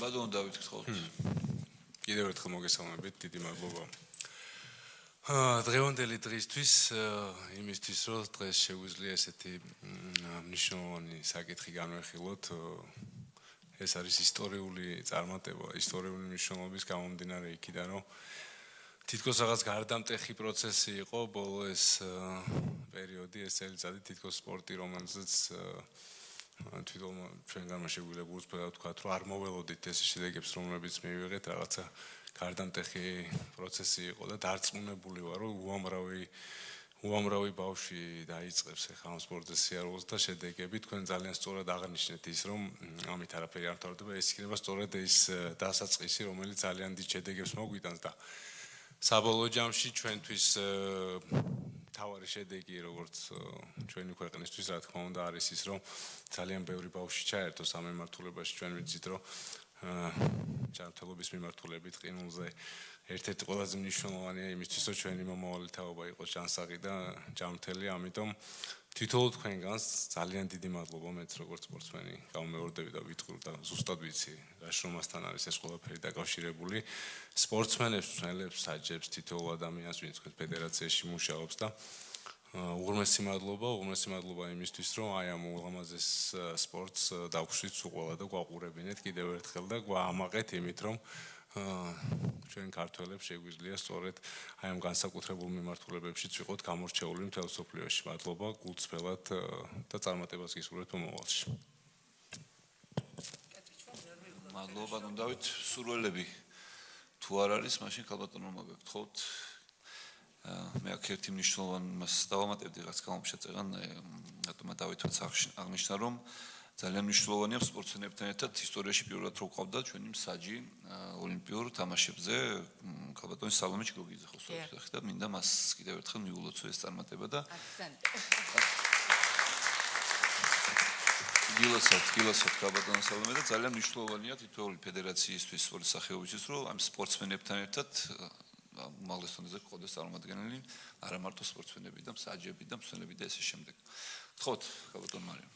ბატონო დავით გთხოვთ. კიდევ ერთხელ მოგესალმებით, დიდი მადლობა. დღევანდელი დღისთვის, იმისთვის, რომ დღეს შეგვიძლია ესეთი მნიშვნელოვანი საკითხი განვიხილოთ, ეს არის ისტორიული წარმატება, ისტორიული მნიშვნელობის გამომდინარე იქიდან, რომ თითქოს რაღაც გარდამტეხი პროცესი იყო ბოლო ეს პერიოდი, ეს წელიწადი თითქოს სპორტი, რომელზეც თვითონ ჩვენგანმა შეგვიძლია გულწრფელად ვთქვათ, რომ არ მოველოდით ეს შედეგებს, რომლებიც მივიღეთ, რაღაცა გარდამტეხი პროცესი იყო და დარწმუნებული ვარ, რომ უამრავი ბავშვი დაიწყებს ახლა ამ სპორტზე სიარულს და შედეგები თქვენ ძალიან სწორად აღნიშნეთ ის, რომ ამით არაფერი არ მთავრდება, ეს იქნება სწორედ ის დასაწყისი, რომელიც ძალიან დიდ შედეგებს მოგვიტანს და საბოლოო ჯამში ჩვენთვის თავარი შედეგი როგორც ჩვენი ქვეყნისთვის რა თქმა უნდა არის ის, რომ ძალიან ბევრი ბავშვი ჩაერთოს ამ მიმართულებაში. ჩვენ ვიცით, რომ ჯანმრთელობის მიმართულებით ყინულზე ერთ-ერთი ყველაზე მნიშვნელოვანია იმისთვის, რომ ჩვენი მომავალი თაობა იყოს ჯანსაღი და ჯანმრთელი, ამიტომ თითოეულ თქვენგანს ძალიან დიდი მადლობა მეც როგორც სპორტსმენი გამომეორდები და ვიტყვი და ზუსტად ვიცი რა შრომასთან არის ეს ყველაფერი დაკავშირებული. სპორტსმენებს, მწვრთნელებს, საჯებს, თითოეულ ადამიანს, ვინც თქვენ ფედერაციაში მუშაობს და უღრმესი მადლობა იმისთვის, რომ აი ამ ულამაზეს სპორტს დავუშვით სულ ყველა და გვაყურებინეთ კიდევ ერთხელ და გვაამაყეთ იმით, რომ ჩვენ ქართველებს შეგვიძლია სწორედ აი ამ განსაკუთრებულ მიმართულებებშიც ვიყოთ გამორჩეული მთელ მსოფლიოში. მადლობა გულწრფელად და წარმატებას გისურვებთ მომავალში. მადლობა ბატონ დავით, სურველები თუ არ არის, მაშინ ქალბატონო მოგგთხოვთ. მე აქ ერთი მნიშვნელოვანი მას დავამატებდი, რაც გამომშეწეღან რატომა დავითაც აღნიშნა, რომ ძალიან მნიშვნელოვანია სპორტსმენებთან ერთად ისტორიაში პირველად რო ყავდა ჩვენი მსაჯი ოლიმპიურ თამაშებზე ქალბატონის სალომე ჩიგოგიძე ხო სწორედ და მინდა მას კიდევ ერთხელ მიულოცო ეს წარმატება და გილოცავთ ქალბატონ სალომე და ძალიან მნიშვნელოვანია თითოეული ფედერაციისთვის სპორტის სახეობისთვის რომ ამ სპორტსმენებთან ერთად უმაღლეს დონეზე ყოდეს წარმომადგენელი არა მარტო სპორტსმენები და მსაჯები და მსმენელები და ესე შემდეგ. გთხოვთ ქალბატონ მარიამ.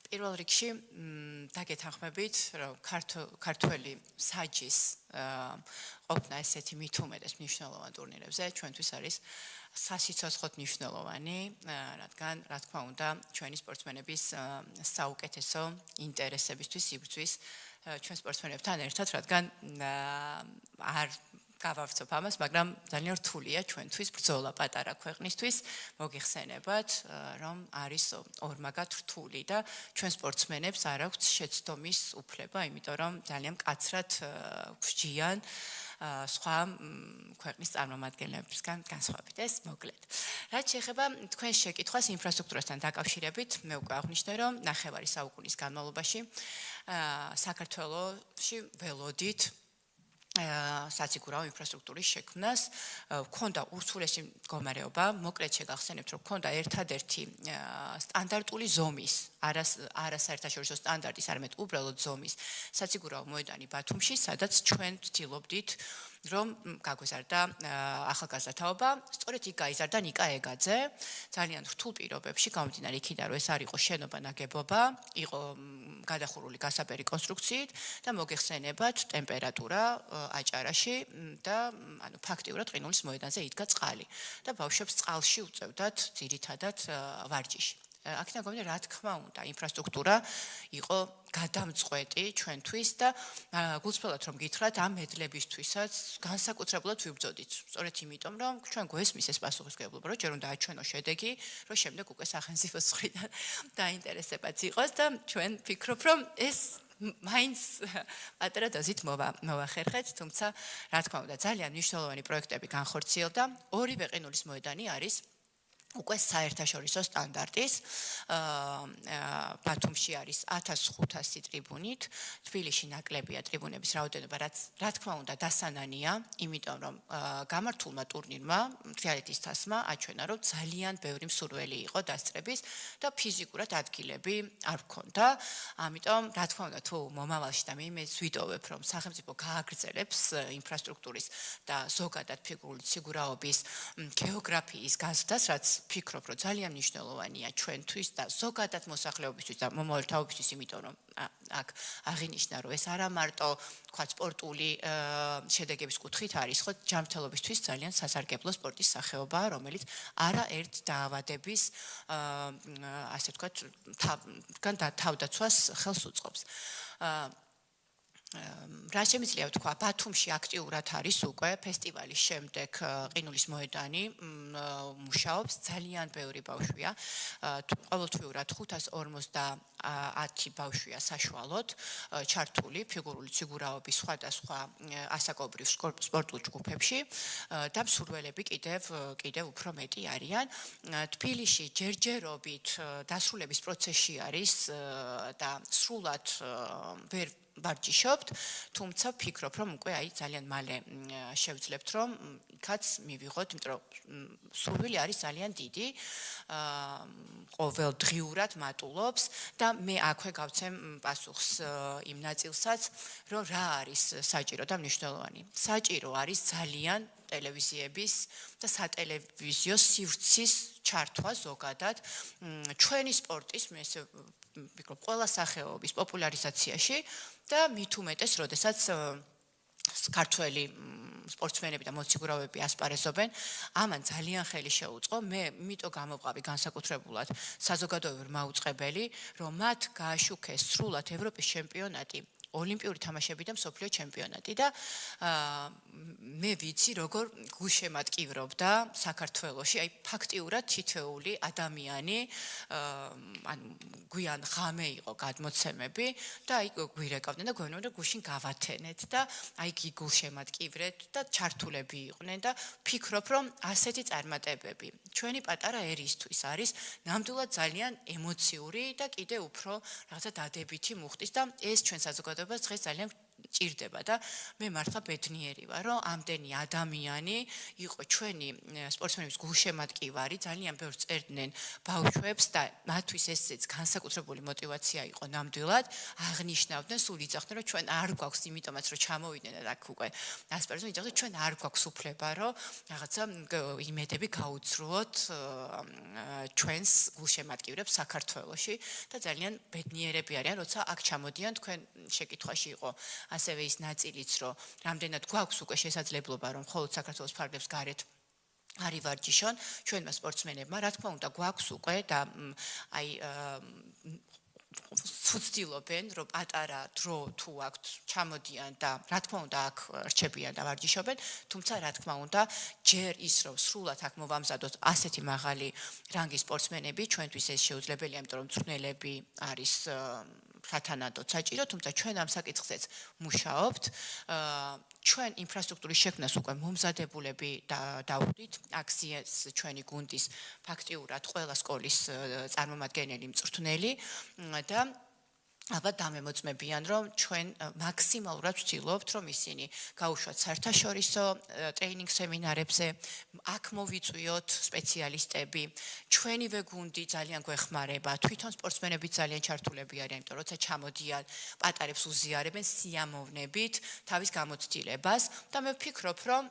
პირველ რიგში დაგეთანხმებით, რომ ქართველი საჯის ყოფნა ესეთი მithumedes მნიშვნელოვან ტურნირებზე ჩვენთვის არის სასიცოცხლოდ მნიშვნელოვანი, რადგან რა თქმა უნდა ჩვენი სპორტსმენების საუკეთესო ინტერესებისთვის იბრძვის ჩვენ სპორტსმენებთან ერთად, რადგან არ გავავრცობ ამას, მაგრამ ძალიან რთულია ჩვენთვის ბრძოლა პატარა ქვეყნისთვის, მოგიხსენებათ, რომ არის ორმაგად რთული და ჩვენ სპორტსმენებს არ აქვს შეცდომის უფლება, იმიტომ რომ ძალიან მკაცრად გვსჯიან სხვა ქვეყნის წარმომადგენლებისგან განსხვავებით. ეს მოკლედ. რაც შეეხება თქვენ შეკითხვას ინფრასტრუქტურასთან დაკავშირებით, მე უკვე აღნიშნე, რომ ნახევარი საუკუნის განმავლობაში საქართველოში ველოდით საციგურაო ინფრასტრუქტურის შექმნას, ქონდა ურთულესი მდგომარეობა, მოკლედ შეგახსენებთ, რომ ქონდა ერთადერთი სტანდარტული ზომის, არა საერთაშორისო სტანდარტის, არამედ უბრალოდ ზომის საციგურაო მოედანი ბათუმში, სადაც ჩვენ ვცდილობდით რომ გაგვეზარდა ახალგაზრდა თაობა, სწორედ იქ გაიზარდა ნიკა ეგაძე, ძალიან რთულ პირობებში, გამომდინარე იქიდან, რომ ეს არ იყო შენობა ნაგებობა, იყო გადახურული გასაბერი კონსტრუქციით და მოგეხსენებათ ტემპერატურა აჭარაში და ანუ ფაქტიურად ყინულის მოედანზე იდგა წყალი და ბავშვებს წყალში უწევდათ ძირითადად ვარჯიში. აქედან გამომდინარე, რა თქმა უნდა, ინფრასტრუქტურა იყო გადამწყვეტი ჩვენთვის და გულწრფელად რომ გითხრათ, ამ მედლებისთვისაც განსაკუთრებულად ვიბრძოდით. სწორედ იმიტომ, რომ ჩვენ გვესმის ეს პასუხისმგებლობა, რომ ჯერ უნდა აჩვენო შედეგი, რომ შემდეგ უკვე სახელმწიფოს მხრიდან დაინტერესებაც იყოს და ჩვენ ვფიქრობ, რომ ეს მაინც პატარა დოზით მოვახერხეთ, თუმცა რა თქმა უნდა, ძალიან მნიშვნელოვანი პროექტები განხორციელდა. ორივე ყინულის მოედანი არის უკვე საერთაშორისო სტანდარტის ბათუმში არის 1500 ტრიბუნით, თბილისში ნაკლებია ტრიბუნების რაოდენობა, რაც რა თქმა უნდა დასანანია, იმიტომ რომ გამართულმა ტურნირმა, თრიალეთის თასმა აჩვენა, რომ ძალიან ბევრი მსურველი იყო დასწრების და ფიზიკურად ადგილები არ ჰქონდა. ამიტომ რა თქმა უნდა, თუ მომავალში და მე იმედს ვიტოვებ, რომ სახელმწიფო გააგრძელებს ინფრასტრუქტურის და ზოგადად ფიგურული სიგურაობის გეოგრაფიის გაზრდას, რაც ვფიქრობ, რომ ძალიან მნიშვნელოვანია ჩვენთვის და ზოგადად მოსახლეობისთვის და მომავალ თაობისთვის, იმიტომ რომ აქ აღინიშნა, რომ ეს არა მარტო თქვათ სპორტული შედეგების კუთხით არის, ხო, ჯანმრთელობისთვის ძალიან სასარგებლო სპორტის სახეობაა, რომელიც არაერთ დაავადების ასე ვთქვათ თავდაცვას ხელს უწყობს. რა შემიძლია ვთქვა, ბათუმში აქტიურად არის უკვე ფესტივალის შემდეგ ყინულის მოედანი მუშაობს, ძალიან ბევრი ბავშვია, ყოველთვიურად 550 ბავშვია საშუალოდ ჩართული ფიგურული სიგურაობის სხვადასხვა ასაკობრივ სპორტულ ჯგუფებში და მსურველები კიდევ უფრო მეტი არიან. თბილისში ჯერჯერობით დასრულების პროცესში არის და სრულად ვერ ვარჯიშობთ, თუმცა ვფიქრობ, რომ უკვე ძალიან მალე შევძლებთ, რომ იქაც მივიღოთ, იმიტომ რომ სურვილი არის ძალიან დიდი, ყოველდღიურად მატულობს და მე აქვე გავცემ პასუხს იმ ნაწილსაც, რომ რა არის საჭირო და მნიშვნელოვანი. საჭირო არის ძალიან ტელევიზიების და სატელევიზიო სივრცის ჩართვა ზოგადად ჩვენი სპორტის, მე ესე ვფიქრობ, ყველა სახეობის პოპულარიზაციაში და მით უმეტეს, როდესაც ქართველი სპორტსმენები და მოციგურავები ასპარეზობენ, ამან ძალიან ხელი შეუწყო. მე მიტო გამოვყავი განსაკუთრებულად საზოგადოებრივ მაუწყებელი, რომ მათ გააშუქეს სრულად ევროპის ჩემპიონატი, ოლიმპიური თამაშები და მსოფლიო ჩემპიონატი და მე ვიცი, როგორ გულშემატკივრობდა საქართველოში, აი ფაქტიურად თითოეული ადამიანი, ანუ გვიან ღამე იყო გადმოცემები და აი გვირეკავდნენ და გვეუბნებოდნენ, რომ გუშინ გავათენეთ და აი გულშემატკივრეთ და ჩართულები იყვნენ და ფიქრობ, რომ ასეთი წარმატებები ჩვენი პატარა ერისთვის არის ნამდვილად ძალიან ემოციური და კიდევ უფრო რაღაცა დადებითი მუხტის და ეს ჩვენ საზოგადოებას დღეს ძალიან ჭირდება და მე მართლა ბედნიერი ვარ, რომ ამდენი ადამიანი იყო ჩვენი სპორტსმენების გულშემატკივარი, ძალიან ბევრს წერდნენ ბავშვებს და მათთვის ესეც განსაკუთრებული мотиваცია იყო ნამდვილად, აღნიშნავდნენ, სულ იცახდნენ, რომ ჩვენ არ გვაქვს, იმიტომაც რომ ჩამოვიდნენ და აქ უკვე ასპარეზობენ, იცახდნენ, ჩვენ არ გვაქვს უფლება, რომ რაღაცა იმედები გაუძრუოთ ჩვენს გულშემატკივრებს საქართველოში და ძალიან ბედნიერები არიან, როცა აქ ჩამოდიან, თქვენ შეკითხვაში იყო ასევე ის ნაწილიც, რომ რამდენად გვაქვს უკვე შესაძლებლობა, რომ მხოლოდ საქართველოს ფარგლებს გარეთ არ ივარჯიშონ ჩვენმა სპორტსმენებმა, რა თქმა უნდა, გვაქვს უკვე და აი ვცდილობენ, რომ პატარა დრო თუ აქვთ, ჩამოდიან და რა თქმა უნდა აქ რჩებიან და ვარჯიშობენ, თუმცა რა თქმა უნდა, ჯერ ის რომ სრულად აქ მოვამზადოთ ასეთი მაღალი რანგის სპორტსმენები, ჩვენთვის ეს შეუძლებელია, იმიტომ რომ მწვრთნელები არის სათანადოდ საჭირო, თუმცა ჩვენ ამ საკითხზეც მუშაობთ. ჩვენ ინფრასტრუქტურის შექმნას უკვე მომზადებულები დავხვდით, აქციას ჩვენი გუნდის ფაქტიურად ყველა სკოლის წარმომადგენელი მწვრთნელი და ალბათ დამემოწმებიან, რომ ჩვენ მაქსიმალურად ვცდილობთ, რომ ისინი გაუშვათ საერთაშორისო ტრეინინგ სემინარებზე, აქ მოვიწვიოთ სპეციალისტები, ჩვენივე გუნდი ძალიან გვეხმარება, თვითონ სპორტსმენები ძალიან ჩართულები არიან, იმიტომ როცა ჩამოდიან, პატარებს უზიარებენ სიამოვნებით თავის გამოცდილებას და მე ვფიქრობ, რომ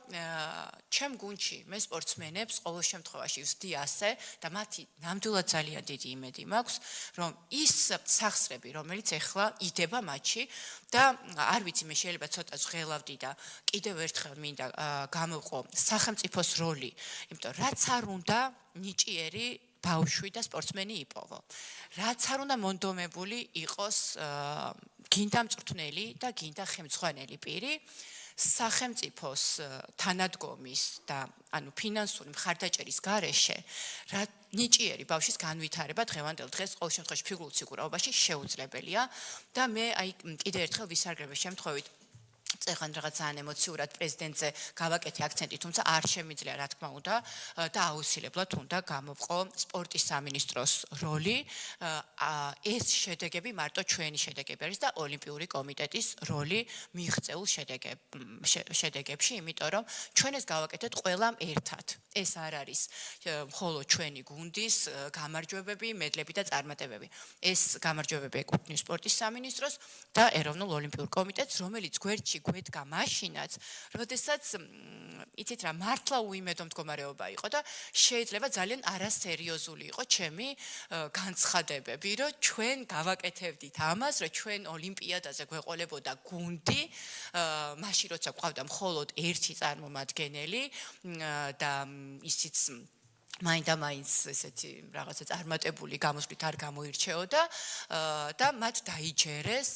ჩემ გუნდში მე სპორტსმენებს ყოველ შემთხვევაში ვსდი ასე და მათი ნამდვილად ძალიან დიდი იმედი მაქვს, რომ ის სახსრები, რომელიც ეხლა იდება მათში და არ ვიცი მე შეიძლება ცოტა ჟღელავდი და კიდევ ერთხელ მინდა გამოვყო სახელმწიფოს როლი, იმიტომ რაც არ უნდა ნიჭიერი ბავშვი და სპორტსმენი იპოვო. რაც არ უნდა მონდომებული იყოს გინდა მწვრთნელი და გინდა ხელმძღვანელი პირი სახელმწიფოს თანადგომის და ანუ ფინანსური მხარდაჭერის გარეშე რა ნიჭიერი ბავშვის განვითარება დღევანდელ დღეს ყოველ შემთხვევაში ფიგურულ სიგურაობაში შეუძლებელია და მე აი კიდევ ერთხელ ვისარგებლებ შემთხვევით წეხან რაღაც ძალიან ემოციურად პრეზიდენტზე გავაკეთე აქცენტი, თუმცა არ შემიძლია რა თქმა უნდა და აუცილებლად უნდა გამოვყო სპორტის სამინისტროს როლი. ეს შედეგები მარტო ჩვენი შედეგები არის და ოლიმპიური კომიტეტის როლი მიღწეულ შედეგებში, იმიტომ რომ ჩვენ ეს გავაკეთეთ ყველამ ერთად. ეს არ არის მხოლოდ ჩვენი გუნდის გამარჯვებები, მედლები და წარმატებები. ეს გამარჯვებები ეკუთვნის სპორტის სამინისტროს და ეროვნულ ოლიმპიურ კომიტეტს, რომელიც გვერდში გვედგა მაშინაც, როდესაც იცით რა მართლა უიმედო მდგომარეობა იყო და შეიძლება ძალიან არასერიოზული იყო ჩემი განცხადებები, რომ ჩვენ გავაკეთებდით ამას, რომ ჩვენ ოლიმპიადაზე გვეყოლებოდა გუნდი, მაშინ როცა გვყავდა მხოლოდ ერთი წარმომადგენელი და ისიც მაინდა-მაინც ესეთი რაღაცა წარმატებული გამოსვლით არ გამოირჩეოდა და მათ დაიჯერეს,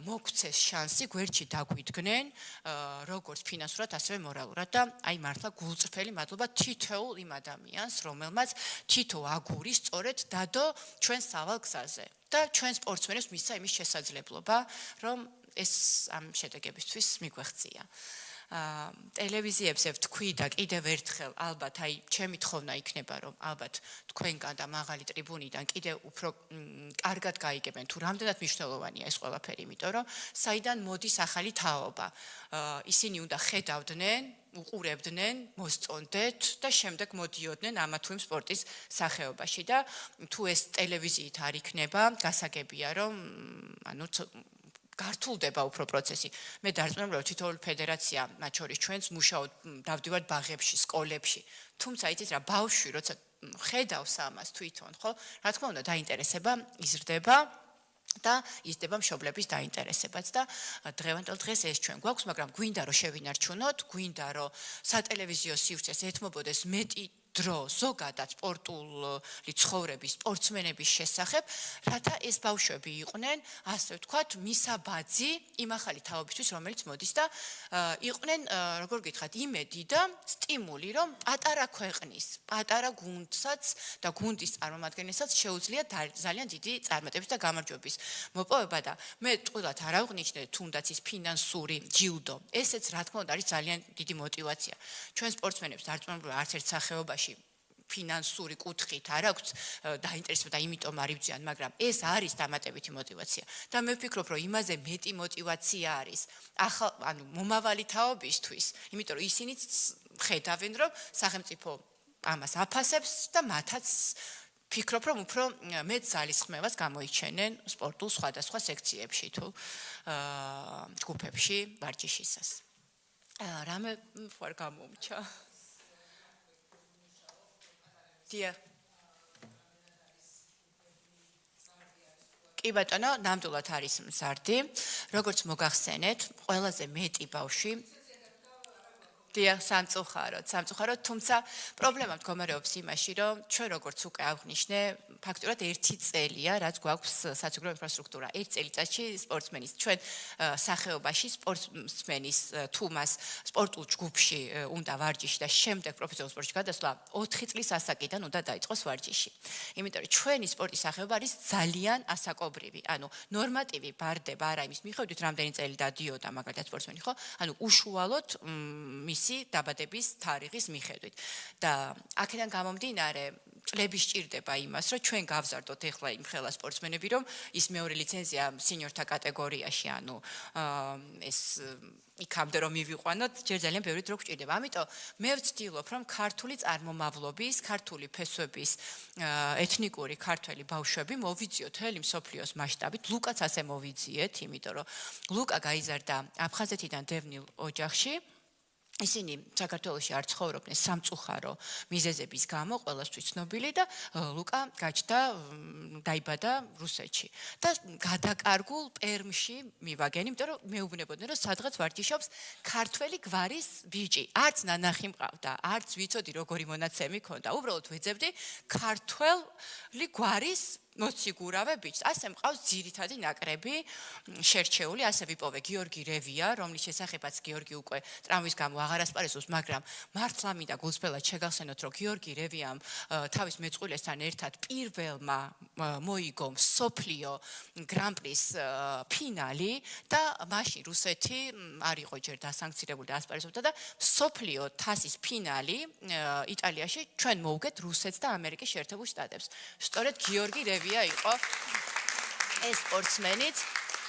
მოგცეს შანსი გვერდში დაგვიდგნენ, როგორც ფინანსურად, ასევე მორალურად და აი მართლა გულწრფელი მადლობა თითოეულ იმ ადამიანს, რომელმაც თითო აგური სწორედ დადო ჩვენ სავალ გზაზე და ჩვენ სპორტსმენებს მისცა იმის შესაძლებლობა, რომ ეს ამ შედეგებისთვის მიგვეღწია. ტელევიზიებზე ვთქვი და კიდევ ერთხელ ალბათ აი ჩემი თხოვნა იქნება რომ ალბათ თქვენგან და მაღალი ტრიბუნიდან კიდევ უფრო კარგად გაიგებენ თუ რამდენად მნიშვნელოვანია ეს ყველაფერი, იმიტომ რომ საიდან მოდის ახალი თაობა. ისინი უნდა ხედავდნენ, უყურებდნენ, მოსწონდეთ და შემდეგ მოდიოდნენ ამა თუ იმ სპორტის სახეობაში და თუ ეს ტელევიზიით არ იქნება, გასაგებია რომ ანუ გართულდება უფრო პროცესი. მე დარწმუნებული ვარ, თითოეული ფედერაცია, მათ შორის ჩვენც მუშაობთ, დავდივართ ბაღებში, სკოლებში. თუმცა იცით რა, ბავშვი როცა ხედავს ამას თვითონ, ხო? რა თქმა უნდა, დაინტერესება იზრდება და იზრდება მშობლების დაინტერესებაც და დღევანდელ დღეს ეს ჩვენ გვაქვს, მაგრამ გვინდა რომ შევინარჩუნოთ, გვინდა რომ სატელევიზიო სივრცეს ეთმობოდეს მეტი დრო ზოგადად სპორტული ცხოვრების სპორტსმენების შესახებ, რათა ეს ბავშვები იყვნენ, ასე ვთქვათ, მისაბაძი იმ ახალი თაობისთვის, რომელიც მოდის და იყვნენ, როგორ გითხრათ, იმედი და სტიმული, რომ პატარა ქვეყნის, პატარა გუნდსაც და გუნდის წარმომადგენელსაც შეუძლია ძალიან დიდი წარმატების და გამარჯვების მოპოვება და მე ტყუილად არ აღვნიშნე თუნდაც ის ფინანსური ჯილდო. ესეც რა თქმა უნდა არის ძალიან დიდი мотиваცია. ჩვენ სპორტსმენებს დარწმუნებული არც ერთ სახეობაში ფინანსური კუთხით არ აქვს დაინტერესება და იმიტომ არ იბრძვიან, მაგრამ ეს არის დამატებითი мотиваცია. და მე ვფიქრობ, რომ იმაზე მეტი мотиваცია არის ანუ მომავალი თაობისთვის, იმიტომ რომ ისინიც ხედავენ, რომ სახელმწიფო ამას აფასებს და მათაც ფიქრობ, რომ უფრო მეტ ძალისხმევას გამოიჩენენ სპორტულ სხვადასხვა სექციებში თუ ჯგუფებში ვარჯიშისას. რამე ვარ გამომჩა. კი ბატონო, ნამდვილად არის მზარდი. როგორც მოგახსენეთ, ყველაზე მეტი ბავშვი სამწუხაროდ, თუმცა პრობლემა მდგომარეობს იმაში, რომ ჩვენ როგორც უკვე აღვნიშნე, ფაქტურად 1 წელია, რაც გვაქვს საცხოვრებელ ინფრასტრუქტურა. 1 წელიწადში სპორტსმენის ჩვენ სახეობაში სპორტსმენის თუ მას სპორტულ ჯგუფში უნდა ვარჯიში და შემდეგ პროფესიონალურ სპორტში გადასვლა 4 წლის ასაკიდან უნდა დაიწყოს ვარჯიში. იმიტომ რომ ჩვენი სპორტის სახეობა არის ძალიან ასაკობრივი. ანუ ნორმატივი ბარდება არა იმის მიხედვით, რამდენი წელი დადიოდა მაგალითად სპორტსმენი, ხო? ანუ უშუალოდ მის მისი დაბადების თარიღის მიხედვით. და აქედან გამომდინარე წლები სჭირდება იმას, რომ ჩვენ გავზარდოთ ეხლა იმ ხელა სპორტსმენები, რომ ის მეორე ლიცენზია სინიორთა კატეგორიაში, ანუ ეს იქამდე რომ მივიყვანოთ, ჯერ ძალიან ბევრი დრო გვჭირდება. ამიტომ მე ვცდილობ, რომ ქართული წარმომავლობის, ქართული ფესვების ეთნიკური ქართველი ბავშვები მოვიძიოთ მთელი მსოფლიოს მასშტაბით. ლუკაც ასე მოვიძიეთ, იმიტომ რომ ლუკა გაიზარდა აფხაზეთიდან დევნილ ოჯახში. ისინი საქართველოში არ ცხოვრობდნენ სამწუხარო მიზეზების გამო, ყველასთვის ცნობილი და ლუკა გაჩნდა, დაიბადა რუსეთში. და გადაკარგულ პერმში მივაგენ, იმიტომ რომ მეუბნებოდნენ, რომ სადღაც ვარჯიშობს ქართველი გვარის ბიჭი. არც ნანახი მყავდა, არც ვიცოდი როგორი მონაცემი ქონდა. უბრალოდ ვეძებდი ქართველი გვარის მოციგურავე ბიჭს. ასე მყავს ძირითადი ნაკრები შერჩეული, ასე ვიპოვე გიორგი რევია, რომლის შესახებაც გიორგი უკვე ტრავმის გამო აღარ ასპარეზობს, მაგრამ მართლა მინდა გულწრფელად შეგახსენოთ, რომ გიორგი რევიამ თავის მეწყვილესთან ერთად პირველმა მოიგო მსოფლიო გრან-პრის ფინალი და მაშინ რუსეთი არ იყო ჯერ დასანქცირებული და ასპარეზობდა და მსოფლიო თასის ფინალი იტალიაში ჩვენ მოვუგეთ რუსეთს და ამერიკის შეერთებულ შტატებს. სწორედ გიორგი რევია იყო ეს სპორტსმენიც.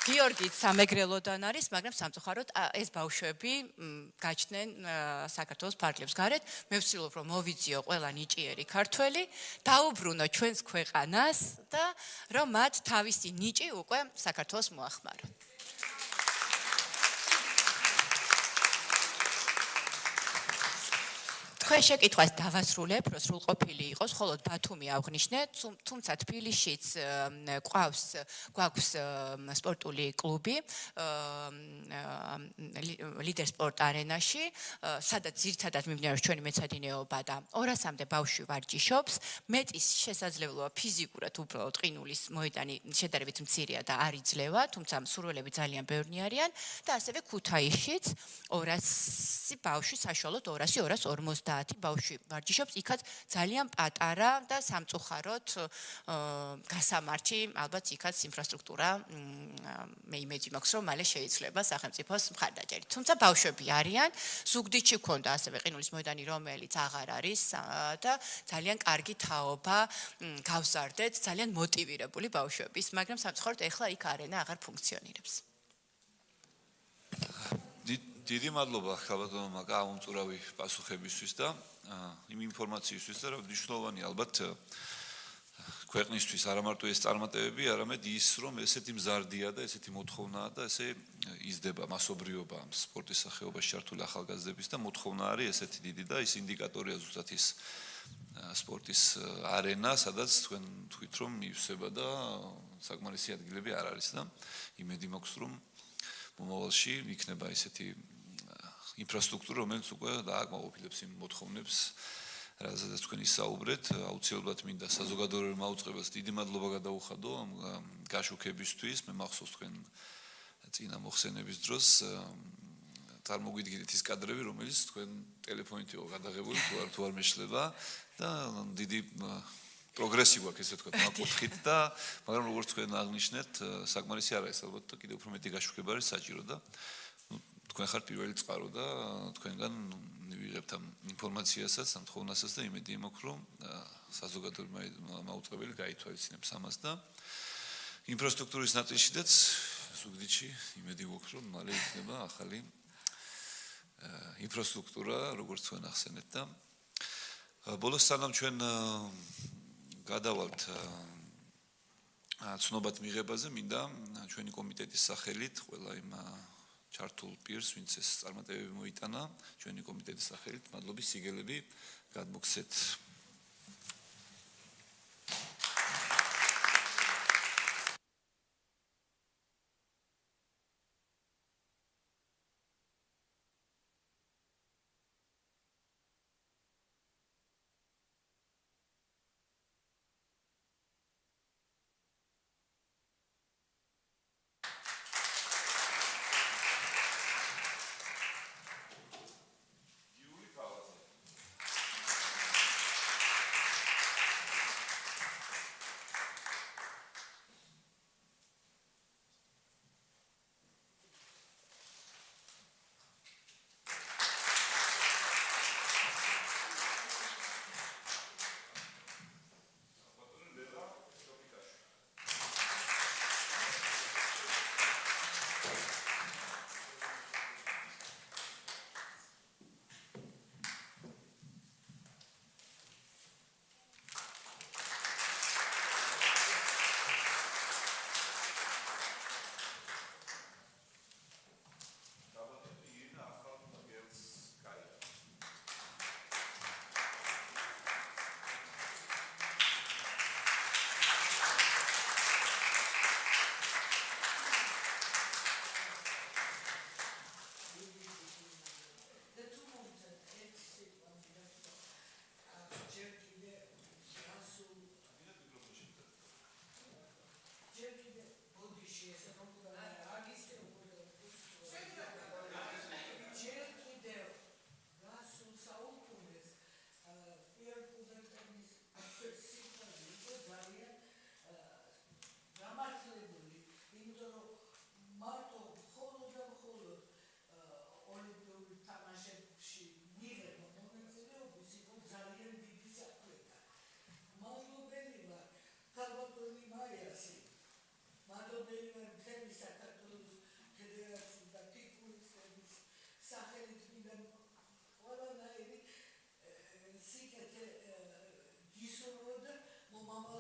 გიორგიც სამეგრელოდან არის, მაგრამ სამწუხაროდ ეს ბავშვები გაჩნდნენ საქართველოს ფარგლებს გარეთ. მე ვცდილობ, რომ მოვიძიო ყველა ნიჭიერი ქართველი, დაუბრუნო ჩვენს ქვეყანას და რომ მათ თავისი ნიჭი უკვე საქართველოს მოახმარონ. თქვენ შეკითხვას დავასრულებ, რომ სრულყოფილი იყოს, ხოლო ბათუმი აღნიშნე, თუმცა თბილისშიც გვაქვს სპორტული კლუბი ლიდერ სპორტ არენაში, სადაც ძირითადად მიმდინარეობს ჩვენი მეცადინეობა და 200-მდე ბავშვი ვარჯიშობს. მეტის შესაძლებლობა ფიზიკურად უბრალოდ ყინულის მოედანი შედარებით მცირეა და არ იძლევა, თუმცა მსურველები ძალიან ბევრნი არიან და ასევე ქუთაისშიც 200 ბავშვი საშუალოდ 200-250 ბავშვი ვარჯიშობს, იქაც ძალიან პატარა და სამწუხაროდ გასამართი, ალბათ იქაც ინფრასტრუქტურა მე იმედი მაქვს, რომ მალე შეიძლება სახელმწიფოს მხარდაჭერით. თუმცა ბავშვები არიან, ზუგდიდში ქონდა ასევე ყინულის მოედანი, რომელიც აღარ არის და ძალიან კარგი თაობა გავზარდეთ, ძალიან მოტივირებული ბავშვების, მაგრამ სამწუხაროდ ეხლა იქ არენა აღარ ფუნქციონირებს. დიდი მადლობა ხალბატონმა გაუმწურავი პასუხებისთვის და იმ ინფორმაციისთვის და მნიშვნელოვანი ალბათ ქვეყნისთვის არა მარტო ეს წარმატებები, არამედ ის რომ ესეთი მზარდია და ესეთი მოთხოვნაა და ესე იზრდება მასობრიობა სპორტის სახეობაში ჩართული ახალგაზრდების და მოთხოვნა არის ესეთი დიდი და ის ინდიკატორია ზუსტად ის სპორტის არენა, სადაც თქვენ თქვით რომ მივსება და საკმარისი ადგილები არ არის და იმედი მაქვს რომ მომავალში იქნება ესეთი ინფრასტრუქტურა, რომელიც უკვე დააკმაყოფილებს იმ მოთხოვნებს, რაზეც თქვენ ისაუბრეთ. აუცილებლად მინდა საზოგადოებრივ მაუწყებას დიდი მადლობა გადაუხადო ამ გაშუქებისთვის. მე მახსოვს თქვენ წინა მოხსენების დროს წარმოგვიდგინეთ ის კადრები, რომელიც თქვენ ტელეფონით იყო გადაღებული, თუ არ მეშლება და დიდი პროგრესი გვაქვს, ესე ვთქვათ, მაკუთხით და მაგრამ როგორც თქვენ აღნიშნეთ, საკმარისი არ არის ალბათ და კიდევ უფრო მეტი გაშუქება არის საჭირო და თქვენ ხართ პირველი წყარო და თქვენგან ვიღებთ ამ ინფორმაციასაც, ამ თხოვნასაც და იმედი მაქვს, რომ საზოგადოებრივ მაუწყებელი გაითვალისწინებს ამას და ინფრასტრუქტურის ნაწილშიც ზუგდიდში იმედი გვაქვს, რომ მალე იქნება ახალი ინფრასტრუქტურა, როგორც თქვენ ახსენეთ და ბოლოს სანამ ჩვენ გადავალთ ცნობად მიღებაზე, მინდა ჩვენი კომიტეტის სახელით ყველა იმ ჩართულ პირს, ვინც ეს წარმატებები მოიტანა, ჩვენი კომიტეტის სახელით მადლობის სიგელები გადმოგცეთ.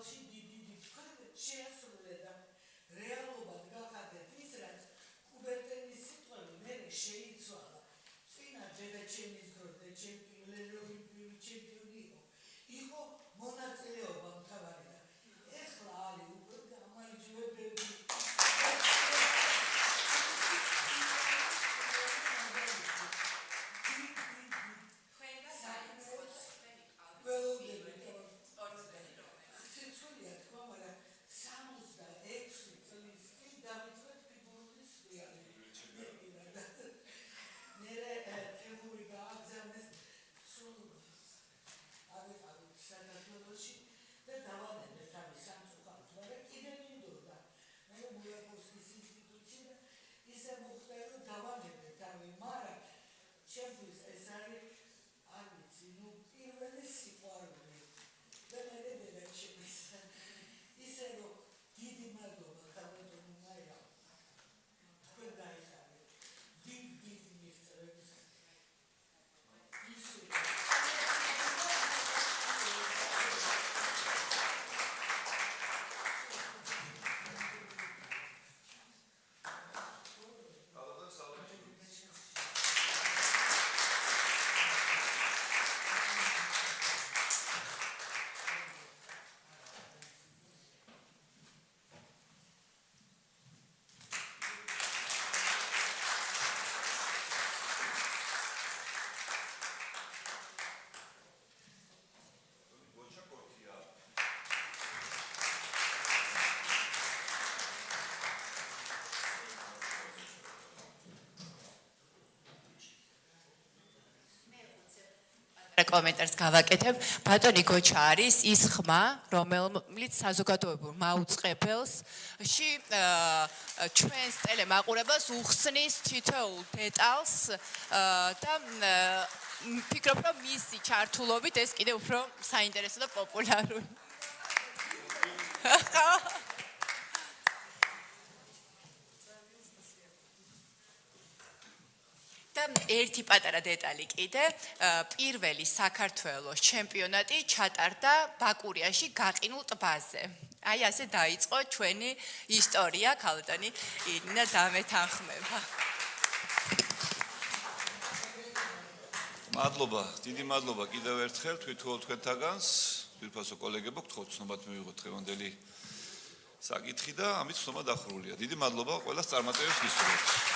ბოლოში დიდი თქვენ შეასრულეთ და რეალობად გახადეთ ის, რაც კუბერტენის სიტყვები მე შეიცვალა. წინა ჯედაჩემის დროზე ოლიმპიური ჩემპიონი იყო მონაწილეობა მთავარი და ეხლა არის უკვე გამარჯვებები. ჩემთვის ეს არის არ ვიცი, ნუ პირველი სიყვარული და მე დედაჩემის ისე რომ დიდი მადლობა ქალბატონო მაია თქვენ გაიხარეთ დიდი მიღწევებს კომენტარს გავაკეთებ. ბატონი გოჩა არის ის ხმა, რომელიც საზოგადოებრივ მაუწყებელში ჩვენს ტელემაყურებელს უხსნის თითოეულ დეტალს და ვფიქრობ, რომ მისი ჩართულობით ეს კიდევ უფრო საინტერესო და პოპულარული. და ერთი პატარა დეტალი კიდე, პირველი საქართველოს ჩემპიონატი ჩატარდა ბაკურიაში გაყინულ ტბაზე. აი ასე დაიწყო ჩვენი ისტორია, ქალბატონი ირინა დამეთანხმება. მადლობა, დიდი მადლობა კიდევ ერთხელ თვითონ თქვენთაგანს, ძვირფასო კოლეგებო, გთხოვთ ცნობად მივიღოთ დღევანდელი საკითხი და ამით ცნობა დახურულია. დიდი მადლობა ყველას წარმატებებს გისურვებთ.